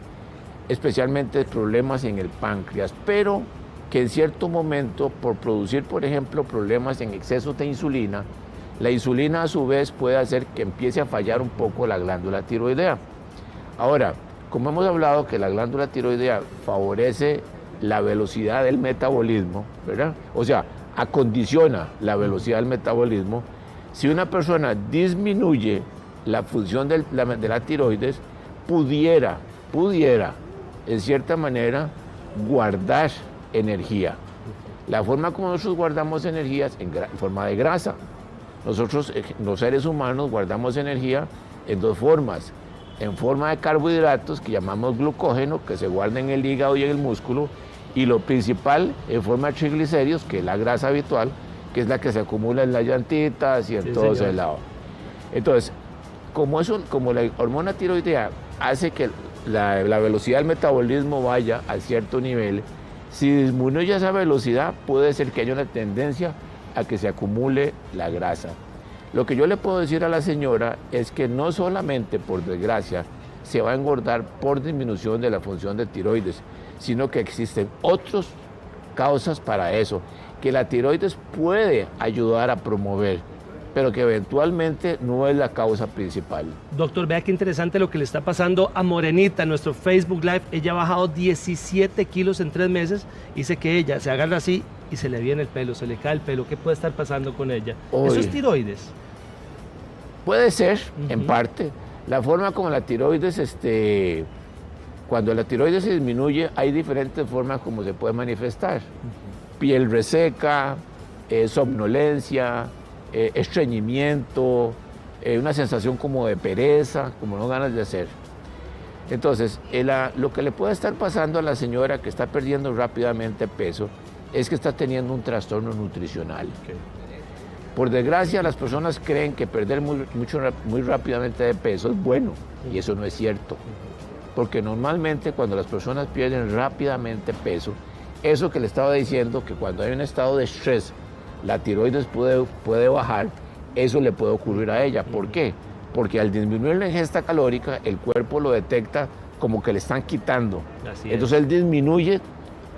especialmente problemas en el páncreas, pero que en cierto momento, por producir, por ejemplo, problemas en exceso de insulina, la insulina a su vez puede hacer que empiece a fallar un poco la glándula tiroidea. Ahora, como hemos hablado que la glándula tiroidea favorece la velocidad del metabolismo, ¿verdad? O sea, acondiciona la velocidad del metabolismo. Si una persona disminuye la función de la tiroides, pudiera, en cierta manera, guardar energía. La forma como nosotros guardamos energía es en forma de grasa. Nosotros, los seres humanos, guardamos energía en 2 formas. En forma de carbohidratos, que llamamos glucógeno, que se guarda en el hígado y en el músculo, y lo principal, en forma de triglicéridos, que es la grasa habitual, que es la que se acumula en las llantitas y en todo ese lado. Entonces, como la hormona tiroidea hace que la velocidad del metabolismo vaya a cierto nivel, Si disminuye esa velocidad, puede ser que haya una tendencia a que se acumule la grasa. Lo que yo le puedo decir a la señora es que no solamente, por desgracia, se va a engordar por disminución de la función de tiroides, sino que existen otras causas para eso, que la tiroides puede ayudar a promover, pero que eventualmente no es la causa principal. Doctor, vea qué interesante lo que le está pasando a Morenita en nuestro Facebook Live. Ella ha bajado 17 kilos en 3 meses. Dice que ella se agarra así y se le viene el pelo, se le cae el pelo. ¿Qué puede estar pasando con ella? ¿Eso es tiroides? Puede ser, en parte. La forma como la tiroides, cuando la tiroides se disminuye, hay diferentes formas como se puede manifestar. Piel reseca, somnolencia, estreñimiento, una sensación como de pereza, como no ganas de hacer. Entonces, lo que le puede estar pasando a la señora que está perdiendo rápidamente peso es que está teniendo un trastorno nutricional. Por desgracia, las personas creen que perder muy rápidamente de peso es bueno, y eso no es cierto. Porque normalmente cuando las personas pierden rápidamente peso, eso que le estaba diciendo, que cuando hay un estado de estrés, la tiroides puede bajar, eso le puede ocurrir a ella. ¿Por qué? Porque al disminuir la ingesta calórica, el cuerpo lo detecta como que le están quitando. Entonces él disminuye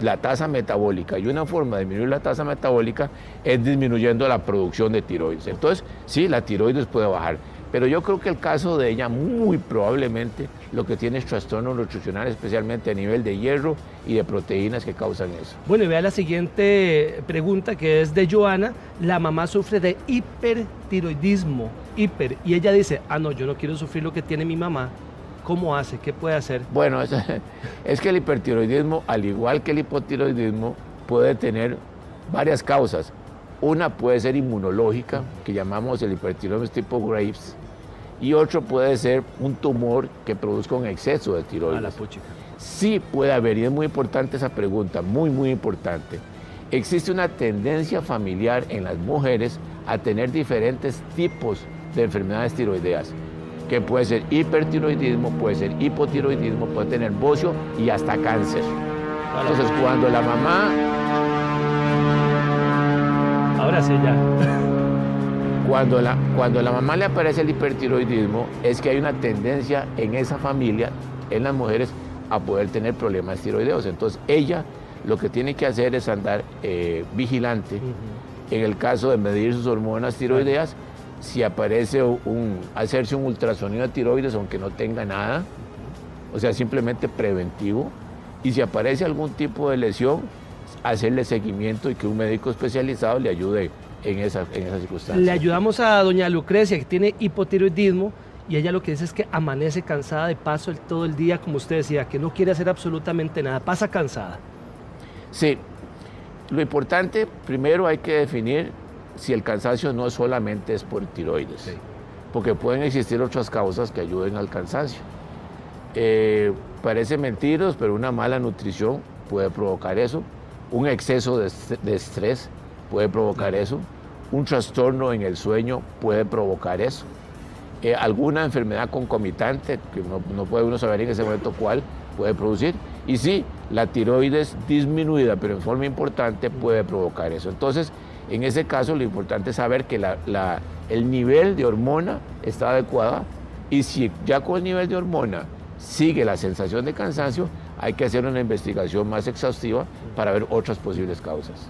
la tasa metabólica, y una forma de disminuir la tasa metabólica es disminuyendo la producción de tiroides. Entonces, sí, la tiroides puede bajar, pero yo creo que el caso de ella muy probablemente lo que tiene es trastorno nutricional, especialmente a nivel de hierro y de proteínas que causan eso. Bueno, y vea la siguiente pregunta, que es de Joana. La mamá sufre de hipertiroidismo, y ella dice, no, yo no quiero sufrir lo que tiene mi mamá. ¿Cómo hace? ¿Qué puede hacer? Bueno, es que el hipertiroidismo, al igual que el hipotiroidismo, puede tener varias causas. Una puede ser inmunológica, que llamamos el hipertiroidismo tipo Graves, y otro puede ser un tumor que produzca un exceso de tiroides. La puchica. Sí puede haber, y es muy importante esa pregunta, muy, muy importante. Existe una tendencia familiar en las mujeres a tener diferentes tipos de enfermedades tiroideas, que puede ser hipertiroidismo, puede ser hipotiroidismo, puede tener bocio y hasta cáncer. Entonces, cuando la mamá... Ahora sí, ya. Cuando la mamá le aparece el hipertiroidismo, es que hay una tendencia en esa familia, en las mujeres, a poder tener problemas tiroideos. Entonces, ella lo que tiene que hacer es andar vigilante. En el caso de medir sus hormonas tiroideas, si aparece hacerse un ultrasonido de tiroides, aunque no tenga nada, o sea, simplemente preventivo, y si aparece algún tipo de lesión, hacerle seguimiento y que un médico especializado le ayude en esa circunstancia. Le ayudamos a doña Lucrecia, que tiene hipotiroidismo, y ella lo que dice es que amanece cansada de paso todo el día, como usted decía, que no quiere hacer absolutamente nada, pasa cansada. Sí, lo importante, primero hay que definir si el cansancio no solamente es por tiroides, porque pueden existir otras causas que ayuden al cansancio. Parece mentiras, pero una mala nutrición puede provocar eso, un exceso de estrés puede provocar eso, un trastorno en el sueño puede provocar eso, alguna enfermedad concomitante, que no puede uno saber en ese momento cuál, puede producir, y sí, la tiroides disminuida, pero en forma importante, puede provocar eso. Entonces, en ese caso, lo importante es saber que el nivel de hormona está adecuada, y si ya con el nivel de hormona sigue la sensación de cansancio, hay que hacer una investigación más exhaustiva para ver otras posibles causas.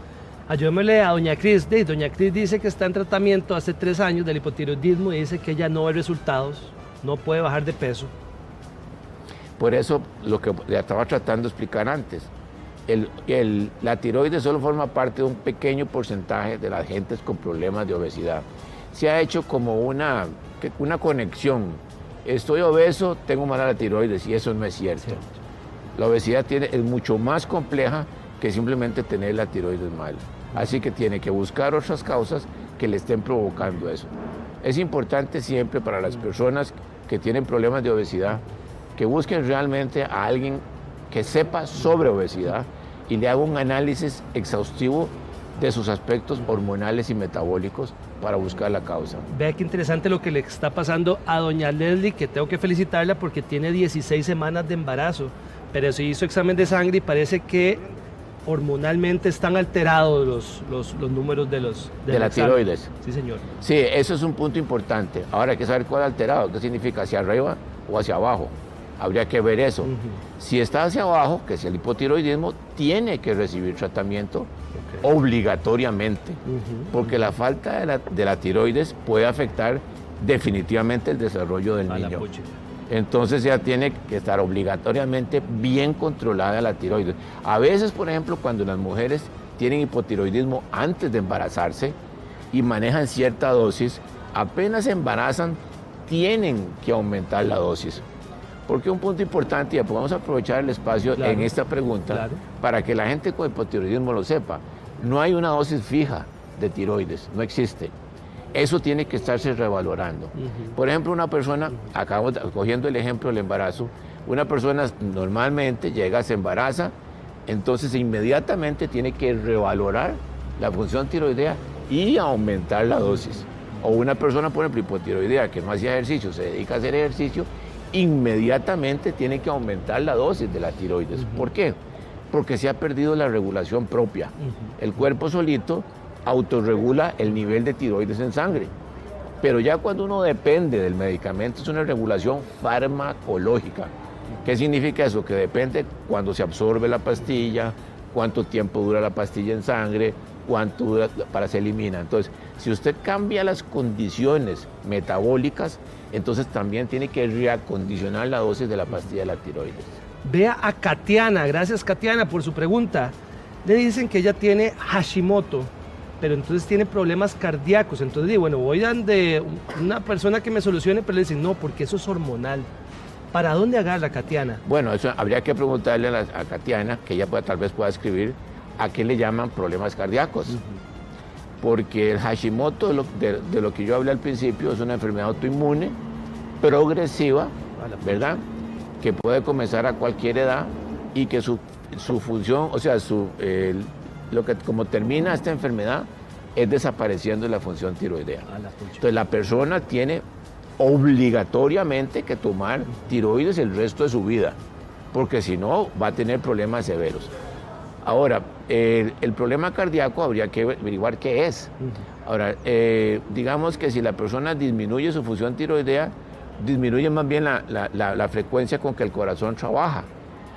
Ayúdemele a doña Cris. Doña Cris dice que está en tratamiento hace 3 años del hipotiroidismo y dice que ella no ve resultados, no puede bajar de peso. Por eso, lo que le estaba tratando de explicar antes, la tiroides solo forma parte de un pequeño porcentaje de las gentes con problemas de obesidad. Se ha hecho como una conexión. Estoy obeso, tengo mala la tiroides, y eso no es cierto. Sí. La obesidad es mucho más compleja que simplemente tener la tiroides mal. Así que tiene que buscar otras causas que le estén provocando eso. Es importante siempre para las personas que tienen problemas de obesidad que busquen realmente a alguien que sepa sobre obesidad y le haga un análisis exhaustivo de sus aspectos hormonales y metabólicos para buscar la causa. Vea qué interesante lo que le está pasando a doña Leslie, que tengo que felicitarla porque tiene 16 semanas de embarazo, pero se hizo examen de sangre y parece que hormonalmente están alterados los números de la tiroides. Sí, señor. Sí, eso es un punto importante. Ahora hay que saber cuál es alterado, qué significa, hacia arriba o hacia abajo. Habría que ver eso. Si está hacia abajo, que es el hipotiroidismo, tiene que recibir tratamiento obligatoriamente, porque la falta de la tiroides puede afectar definitivamente el desarrollo del niño. Entonces ya tiene que estar obligatoriamente bien controlada la tiroides. A veces, por ejemplo, cuando las mujeres tienen hipotiroidismo antes de embarazarse y manejan cierta dosis, apenas se embarazan, tienen que aumentar la dosis. Porque un punto importante, y podemos aprovechar el espacio en esta pregunta, para que la gente con hipotiroidismo lo sepa, no hay una dosis fija de tiroides, no existe. Eso tiene que estarse revalorando. Por ejemplo, una persona, cogiendo el ejemplo del embarazo, una persona normalmente llega, se embaraza, entonces inmediatamente tiene que revalorar la función tiroidea y aumentar la dosis. O una persona, por ejemplo, hipotiroidea, que no hacía ejercicio, se dedica a hacer ejercicio, inmediatamente tiene que aumentar la dosis de la tiroides. ¿Por qué? Porque se ha perdido la regulación propia. El cuerpo solito autorregula el nivel de tiroides en sangre. Pero ya cuando uno depende del medicamento, es una regulación farmacológica. ¿Qué significa eso? Que depende cuando se absorbe la pastilla, cuánto tiempo dura la pastilla en sangre, cuánto dura para se elimina. Entonces, si usted cambia las condiciones metabólicas, entonces también tiene que reacondicionar la dosis de la pastilla de la tiroides. Vea a Katiana, gracias Katiana por su pregunta. Le dicen que ella tiene Hashimoto, pero entonces tiene problemas cardíacos. Entonces digo, bueno, voy a de una persona que me solucione, pero le dicen, no, porque eso es hormonal. ¿Para dónde agarra Katiana? Bueno, eso habría que preguntarle a Katiana, que ella tal vez pueda escribir, a qué le llaman problemas cardíacos. Porque el Hashimoto, de lo que yo hablé al principio, es una enfermedad autoinmune, progresiva, ¿verdad? Que puede comenzar a cualquier edad y que su función, o sea, como termina esta enfermedad, es desapareciendo la función tiroidea. Entonces la persona tiene obligatoriamente que tomar tiroides el resto de su vida, porque si no va a tener problemas severos. Ahora, el problema cardíaco habría que averiguar qué es. Ahora, digamos que si la persona disminuye su función tiroidea, disminuye más bien la frecuencia con que el corazón trabaja.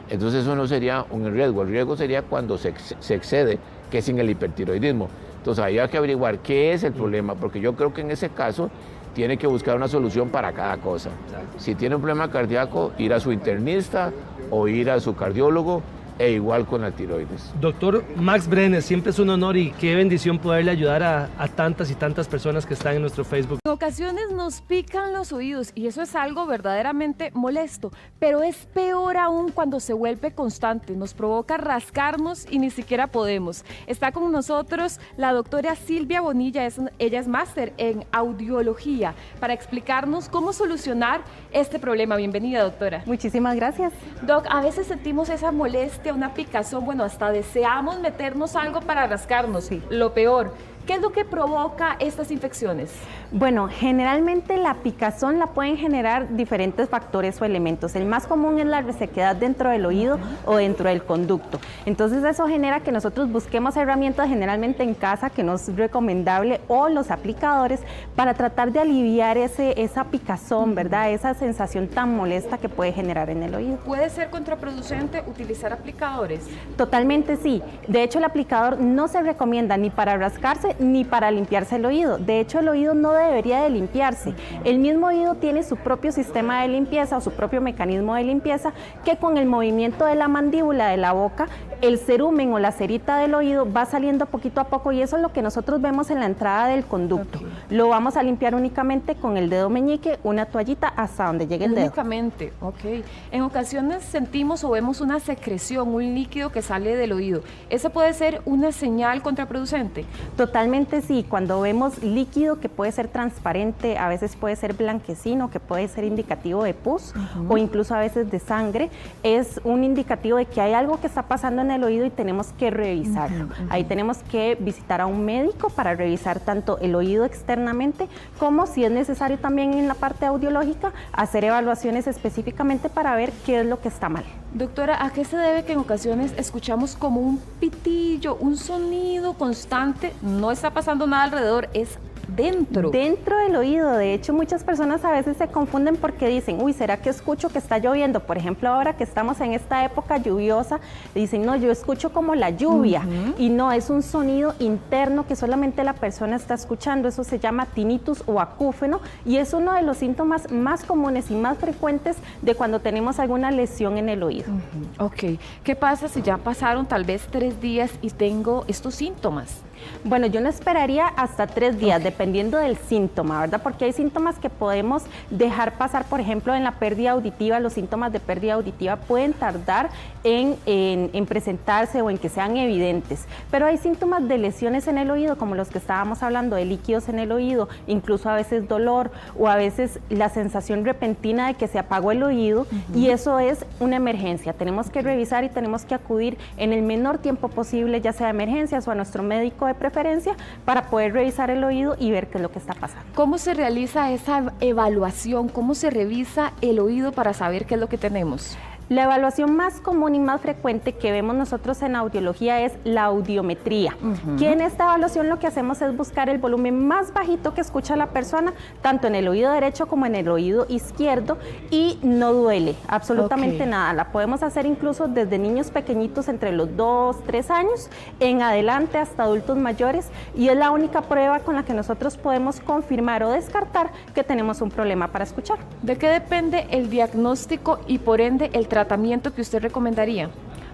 Entonces eso no sería un riesgo. El riesgo sería cuando se excede, que es en el hipertiroidismo. Entonces ahí hay que averiguar qué es el problema, porque yo creo que en ese caso tiene que buscar una solución para cada cosa. Si tiene un problema cardíaco, ir a su internista o ir a su cardiólogo, e igual con la tiroides. Doctor Max Brenes, siempre es un honor y qué bendición poderle ayudar a tantas y tantas personas que están en nuestro Facebook. En ocasiones nos pican los oídos y eso es algo verdaderamente molesto, pero es peor aún cuando se vuelve constante, nos provoca rascarnos y ni siquiera podemos. Está con nosotros la doctora Silvia Bonilla, ella es máster en audiología, para explicarnos cómo solucionar este problema. Bienvenida, doctora. Muchísimas gracias. Doc, a veces sentimos esa molestia, una picazón, bueno, hasta deseamos meternos algo para rascarnos, sí. Lo peor. ¿Qué es lo que provoca estas infecciones? Bueno, generalmente la picazón la pueden generar diferentes factores o elementos. El más común es la resequedad dentro del oído o dentro del conducto. Entonces eso genera que nosotros busquemos herramientas generalmente en casa, que no es recomendable, o los aplicadores para tratar de aliviar esa picazón, ¿verdad? Esa sensación tan molesta que puede generar en el oído. ¿Puede ser contraproducente utilizar aplicadores? Totalmente sí. De hecho, el aplicador no se recomienda ni para rascarse ni para limpiarse el oído. De hecho, el oído no debería de limpiarse. El mismo oído tiene su propio sistema de limpieza o su propio mecanismo de limpieza, que con el movimiento de la mandíbula de la boca, el cerumen o la cerita del oído va saliendo poquito a poco, y eso es lo que nosotros vemos en la entrada del conducto. Lo vamos a limpiar únicamente con el dedo meñique, una toallita hasta donde llegue el dedo. Únicamente, ok. En ocasiones sentimos o vemos una secreción, un líquido que sale del oído. ¿Eso puede ser una señal contraproducente? Totalmente sí. Cuando vemos líquido que puede ser transparente, a veces puede ser blanquecino, que puede ser indicativo de pus o incluso a veces de sangre, es un indicativo de que hay algo que está pasando en en el oído y tenemos que revisarlo. Ahí tenemos que visitar a un médico para revisar tanto el oído externamente como, si es necesario también en la parte audiológica, hacer evaluaciones específicamente para ver qué es lo que está mal. Doctora, ¿a qué se debe que en ocasiones escuchamos como un pitillo, un sonido constante? No está pasando nada alrededor, es dentro. Dentro del oído. De hecho, muchas personas a veces se confunden porque dicen, uy, ¿será que escucho que está lloviendo? Por ejemplo, ahora que estamos en esta época lluviosa, dicen, no, yo escucho como la lluvia. Y no, es un sonido interno que solamente la persona está escuchando. Eso se llama tinnitus o acúfeno y es uno de los síntomas más comunes y más frecuentes de cuando tenemos alguna lesión en el oído. Ok. ¿Qué pasa si ya pasaron tal vez 3 días y tengo estos síntomas? Bueno, yo no esperaría hasta 3 días, dependiendo del síntoma, ¿verdad? Porque hay síntomas que podemos dejar pasar, por ejemplo, en la pérdida auditiva. Los síntomas de pérdida auditiva pueden tardar en presentarse o en que sean evidentes, pero hay síntomas de lesiones en el oído, como los que estábamos hablando, de líquidos en el oído, incluso a veces dolor o a veces la sensación repentina de que se apagó el oído, y eso es una emergencia. Tenemos que revisar y tenemos que acudir en el menor tiempo posible, ya sea a emergencias o a nuestro médico de preferencia, para poder revisar el oído y ver qué es lo que está pasando. ¿Cómo se realiza esa evaluación? ¿Cómo se revisa el oído para saber qué es lo que tenemos? La evaluación más común y más frecuente que vemos nosotros en audiología es la audiometría, que en esta evaluación lo que hacemos es buscar el volumen más bajito que escucha la persona, tanto en el oído derecho como en el oído izquierdo, y no duele absolutamente nada. La podemos hacer incluso desde niños pequeñitos entre los 2, 3 años en adelante hasta adultos mayores, y es la única prueba con la que nosotros podemos confirmar o descartar que tenemos un problema para escuchar. ¿De qué depende el diagnóstico y por ende el tratamiento que usted recomendaría?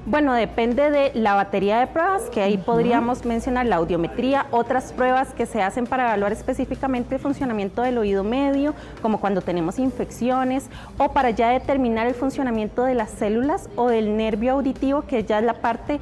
Bueno, depende de la batería de pruebas, que ahí podríamos mencionar la audiometría, otras pruebas que se hacen para evaluar específicamente el funcionamiento del oído medio, como cuando tenemos infecciones, o para ya determinar el funcionamiento de las células o del nervio auditivo, que ya es la parte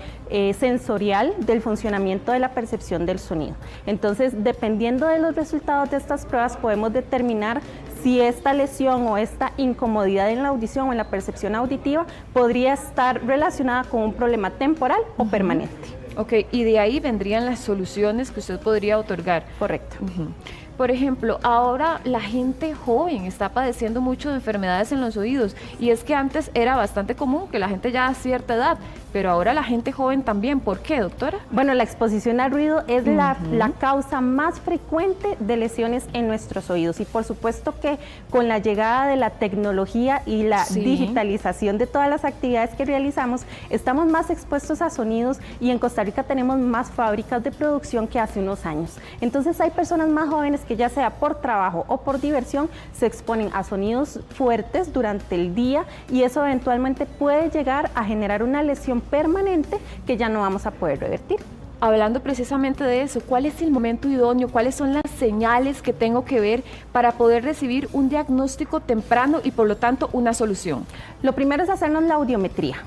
sensorial del funcionamiento de la percepción del sonido. Entonces, dependiendo de los resultados de estas pruebas, podemos determinar si esta lesión o esta incomodidad en la audición o en la percepción auditiva podría estar relacionada con un problema temporal o permanente. Ok, y de ahí vendrían las soluciones que usted podría otorgar. Correcto. Por ejemplo, ahora la gente joven está padeciendo mucho de enfermedades en los oídos, y es que antes era bastante común que la gente ya a cierta edad, pero ahora la gente joven también. ¿Por qué, doctora? Bueno, la exposición al ruido es la causa más frecuente de lesiones en nuestros oídos, y por supuesto que con la llegada de la tecnología y la digitalización de todas las actividades que realizamos, estamos más expuestos a sonidos, y en Costa Rica tenemos más fábricas de producción que hace unos años. Entonces hay personas más jóvenes que, ya sea por trabajo o por diversión, se exponen a sonidos fuertes durante el día, y eso eventualmente puede llegar a generar una lesión permanente que ya no vamos a poder revertir. Hablando precisamente de eso, ¿cuál es el momento idóneo? ¿Cuáles son las señales que tengo que ver para poder recibir un diagnóstico temprano y por lo tanto una solución? Lo primero es hacernos la audiometría.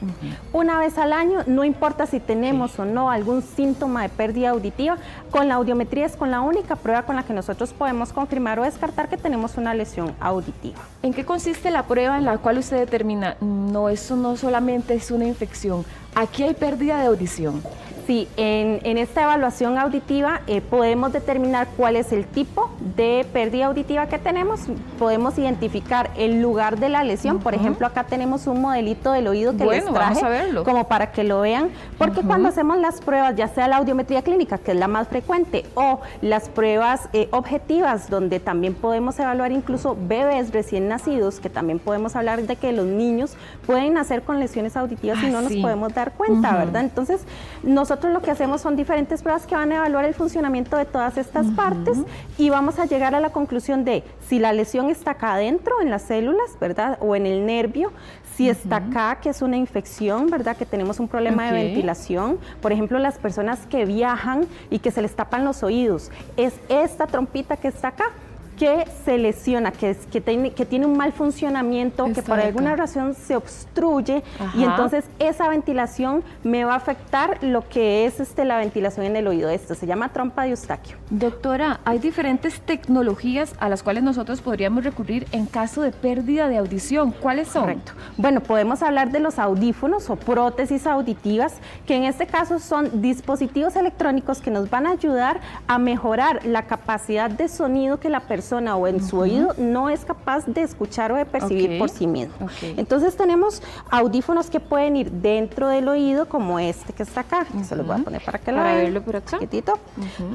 Una vez al año, no importa si tenemos o no algún síntoma de pérdida auditiva, con la audiometría es con la única prueba con la que nosotros podemos confirmar o descartar que tenemos una lesión auditiva. ¿En qué consiste la prueba en la cual usted determina, no, eso no solamente es una infección, aquí hay pérdida de audición? Sí, en esta evaluación auditiva podemos determinar cuál es el tipo de pérdida auditiva que tenemos, podemos identificar el lugar de la lesión. Por ejemplo, acá tenemos un modelito del oído que les traje, vamos a verlo, como para que lo vean, porque cuando hacemos las pruebas, ya sea la audiometría clínica, que es la más frecuente, o las pruebas objetivas, donde también podemos evaluar incluso bebés recién nacidos, que también podemos hablar de que los niños pueden nacer con lesiones auditivas y no nos podemos dar cuenta, ¿verdad? Entonces, nosotros lo que hacemos son diferentes pruebas que van a evaluar el funcionamiento de todas estas partes, y vamos a llegar a la conclusión de si la lesión está acá adentro en las células, ¿verdad? O en el nervio, si está acá, que es una infección, ¿verdad? Que tenemos un problema de ventilación. Por ejemplo, las personas que viajan y que se les tapan los oídos, ¿es esta trompita que está acá? que se lesiona, que tiene un mal funcionamiento, que por alguna razón se obstruye, y entonces esa ventilación me va a afectar lo que es la ventilación en el oído. Esto se llama trompa de Eustaquio. Doctora, hay diferentes tecnologías a las cuales nosotros podríamos recurrir en caso de pérdida de audición. ¿Cuáles son? Correcto. Bueno, podemos hablar de los audífonos o prótesis auditivas, que en este caso son dispositivos electrónicos que nos van a ayudar a mejorar la capacidad de sonido que la persona o en su oído no es capaz de escuchar o de percibir por sí mismo. Entonces tenemos audífonos que pueden ir dentro del oído, como este que está acá, que se los voy a poner para que lo vean, verlo por acá, chiquitito,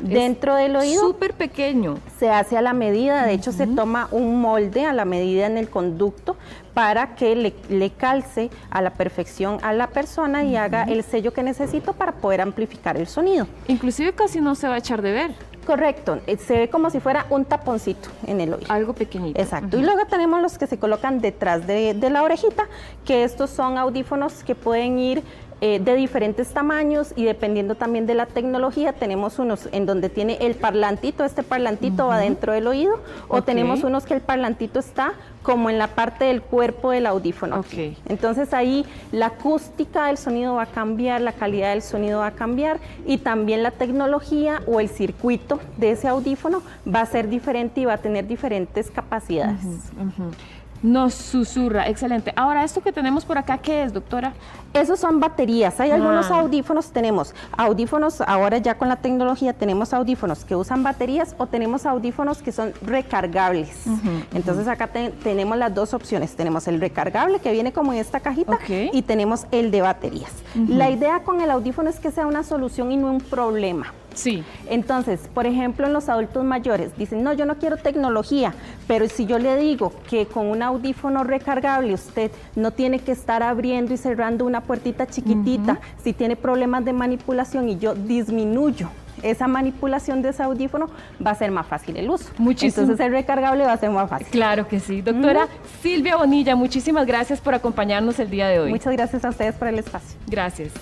dentro del oído, súper pequeño, se hace a la medida, de hecho se toma un molde a la medida en el conducto para que le calce a la perfección a la persona y haga el sello que necesito para poder amplificar el sonido. Inclusive casi no se va a echar de ver. Correcto, se ve como si fuera un taponcito en el oído. Algo pequeñito. Exacto. Y luego tenemos los que se colocan detrás de la orejita, que estos son audífonos que pueden ir de diferentes tamaños y dependiendo también de la tecnología. Tenemos unos en donde tiene el parlantito, este parlantito va dentro del oído, o tenemos unos que el parlantito está como en la parte del cuerpo del audífono. Entonces ahí la acústica del sonido va a cambiar, la calidad del sonido va a cambiar y también la tecnología o el circuito de ese audífono va a ser diferente y va a tener diferentes capacidades. Nos susurra, excelente. Ahora, esto que tenemos por acá, ¿qué es, doctora? Esos son baterías. Hay algunos audífonos, tenemos audífonos, ahora ya con la tecnología tenemos audífonos que usan baterías o tenemos audífonos que son recargables. Entonces acá tenemos las dos opciones. Tenemos el recargable que viene como en esta cajita y tenemos el de baterías. La idea con el audífono es que sea una solución y no un problema. Sí. Entonces, por ejemplo, en los adultos mayores dicen, no, yo no quiero tecnología, pero si yo le digo que con un audífono recargable usted no tiene que estar abriendo y cerrando una puertita chiquitita, si tiene problemas de manipulación y yo disminuyo esa manipulación de ese audífono, va a ser más fácil el uso. Entonces el recargable va a ser más fácil. Claro que sí. Doctora Silvia Bonilla, muchísimas gracias por acompañarnos el día de hoy. Muchas gracias a ustedes por el espacio. Gracias.